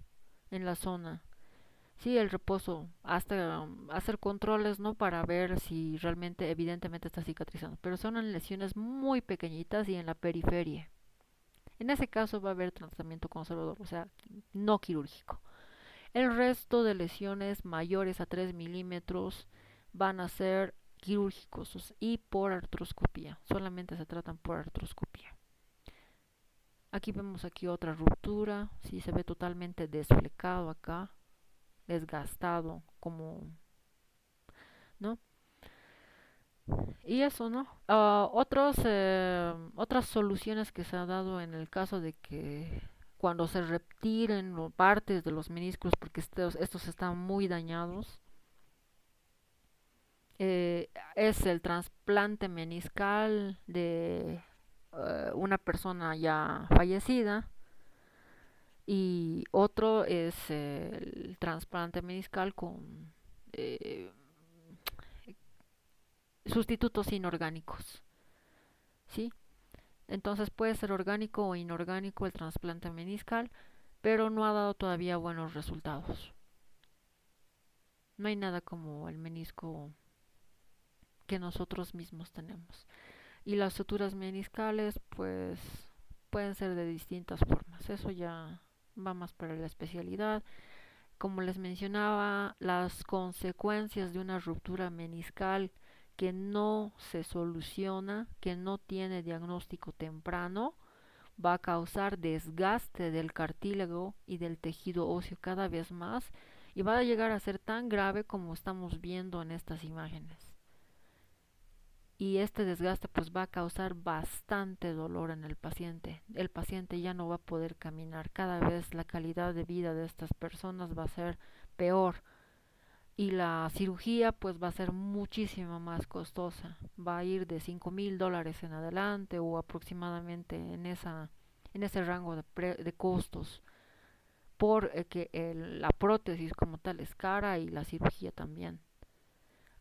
en la zona. Sí, el reposo, hasta hacer controles, ¿no? Para ver si realmente, evidentemente está cicatrizando. Pero son en lesiones muy pequeñitas y en la periferia. En ese caso va a haber tratamiento conservador, o sea, no quirúrgico. El resto de lesiones mayores a 3 milímetros van a ser quirúrgicos y por artroscopía. Solamente se tratan por artroscopía. Aquí vemos aquí otra ruptura. Sí, se ve totalmente desflecado acá, desgastado, como, ¿no? Y eso, ¿no? Otras soluciones que se han dado en el caso de que cuando se retiren partes de los meniscos porque estos están muy dañados, es el trasplante meniscal de una persona ya fallecida y otro es el trasplante meniscal con eh, sustitutos inorgánicos, ¿sí? Entonces puede ser orgánico o inorgánico el trasplante meniscal, pero no ha dado todavía buenos resultados. No hay nada como el menisco que nosotros mismos tenemos. Y las suturas meniscales, pues pueden ser de distintas formas. Eso ya va más para la especialidad. Como les mencionaba, las consecuencias de una ruptura meniscal que no se soluciona, que no tiene diagnóstico temprano, va a causar desgaste del cartílago y del tejido óseo cada vez más y va a llegar a ser tan grave como estamos viendo en estas imágenes. Y este desgaste pues va a causar bastante dolor en el paciente. El paciente ya no va a poder caminar. Cada vez la calidad de vida de estas personas va a ser peor y la cirugía pues va a ser muchísimo más costosa. Va a ir de $5,000 en adelante o aproximadamente en ese rango de costos porque la prótesis como tal es cara y la cirugía también.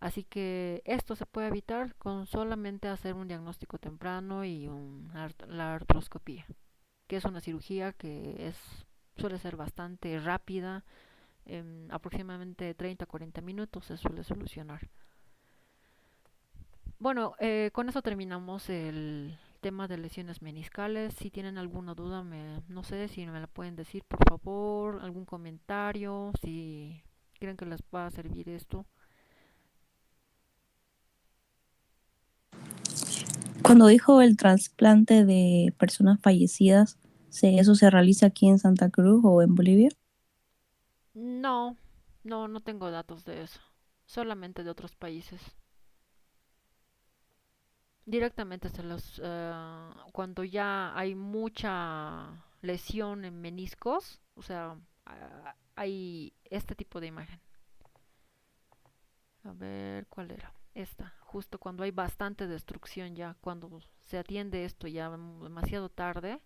Así que esto se puede evitar con solamente hacer un diagnóstico temprano y la artroscopía, que es una cirugía que suele ser bastante rápida, en aproximadamente 30 a 40 minutos se suele solucionar. Bueno, con eso terminamos el tema de lesiones meniscales. Si tienen alguna duda, no sé si me la pueden decir, por favor, algún comentario, si creen que les va a servir esto. Cuando dijo el trasplante de personas fallecidas, ¿eso se realiza aquí en Santa Cruz o en Bolivia? No, no tengo datos de eso, solamente de otros países. Directamente cuando ya hay mucha lesión en meniscos, o sea, hay este tipo de imagen. A ver, ¿cuál era? Esta, justo cuando hay bastante destrucción ya, cuando se atiende esto ya demasiado tarde,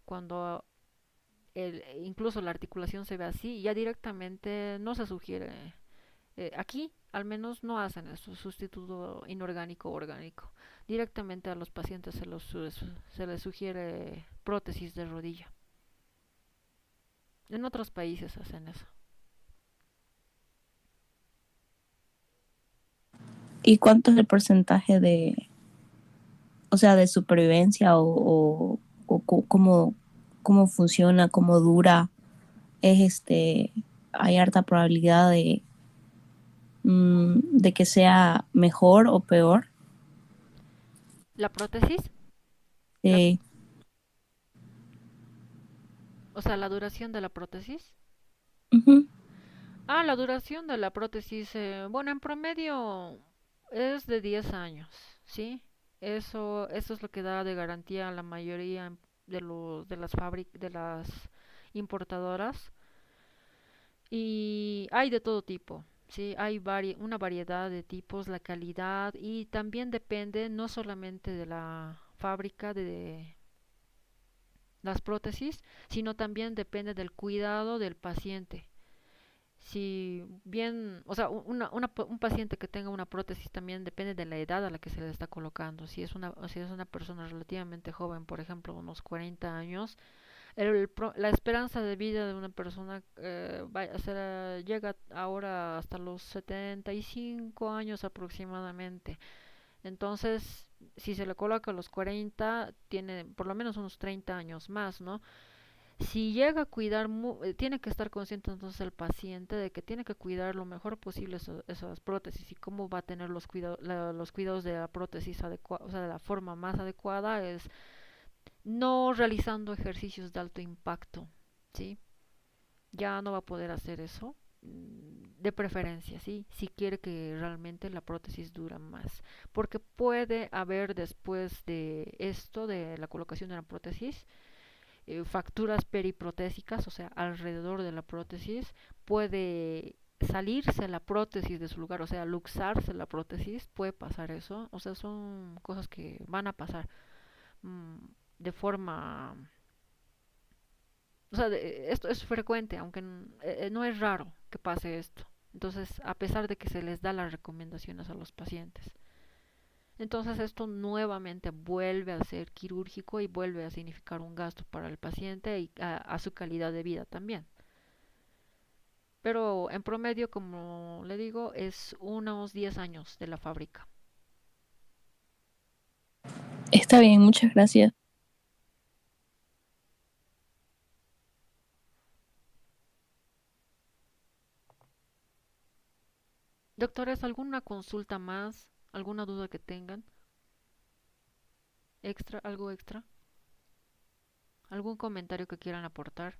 cuando incluso la articulación se ve así, ya directamente no se sugiere. Aquí al menos no hacen eso, sustituto inorgánico o orgánico. Directamente a los pacientes se les sugiere prótesis de rodilla. En otros países hacen eso. ¿Y cuánto es el porcentaje o sea, de supervivencia cómo funciona, cómo dura? Es hay harta probabilidad de que sea mejor o peor. La prótesis, la, Eh, o sea, la duración de la prótesis. Ujú. La duración de la prótesis, bueno, en promedio es de 10 años, ¿sí? Eso es lo que da de garantía a la mayoría de las importadoras. Y hay de todo tipo. Sí, hay una variedad de tipos, la calidad y también depende no solamente de la fábrica de las prótesis, sino también depende del cuidado del paciente. Si bien, o sea, un paciente que tenga una prótesis también depende de la edad a la que se le está colocando. Si es una persona relativamente joven, por ejemplo, unos 40 años, la esperanza de vida de una persona llega ahora hasta los 75 años aproximadamente. Entonces, si se le coloca a los 40, tiene por lo menos unos 30 años más, ¿no? Si llega a cuidar, tiene que estar consciente entonces el paciente de que tiene que cuidar lo mejor posible esas prótesis y cómo va a tener los cuidados de la prótesis o sea, de la forma más adecuada es no realizando ejercicios de alto impacto, ¿sí? Ya no va a poder hacer eso, de preferencia, ¿sí? Si quiere que realmente la prótesis dura más. Porque puede haber después de esto, de la colocación de la prótesis, fracturas periprotésicas, o sea, alrededor de la prótesis, puede salirse la prótesis de su lugar, o sea, luxarse la prótesis, puede pasar eso, o sea, son cosas que van a pasar mm, de forma, o sea, esto es frecuente, aunque no es raro que pase esto. Entonces, a pesar de que se les da las recomendaciones a los pacientes. Entonces esto nuevamente vuelve a ser quirúrgico y vuelve a significar un gasto para el paciente y a su calidad de vida también. Pero en promedio, como le digo, es unos 10 años de la fábrica. Está bien, muchas gracias. Doctores, ¿alguna consulta más? ¿Alguna duda que tengan? ¿Extra? ¿Algo extra? ¿Algún comentario que quieran aportar?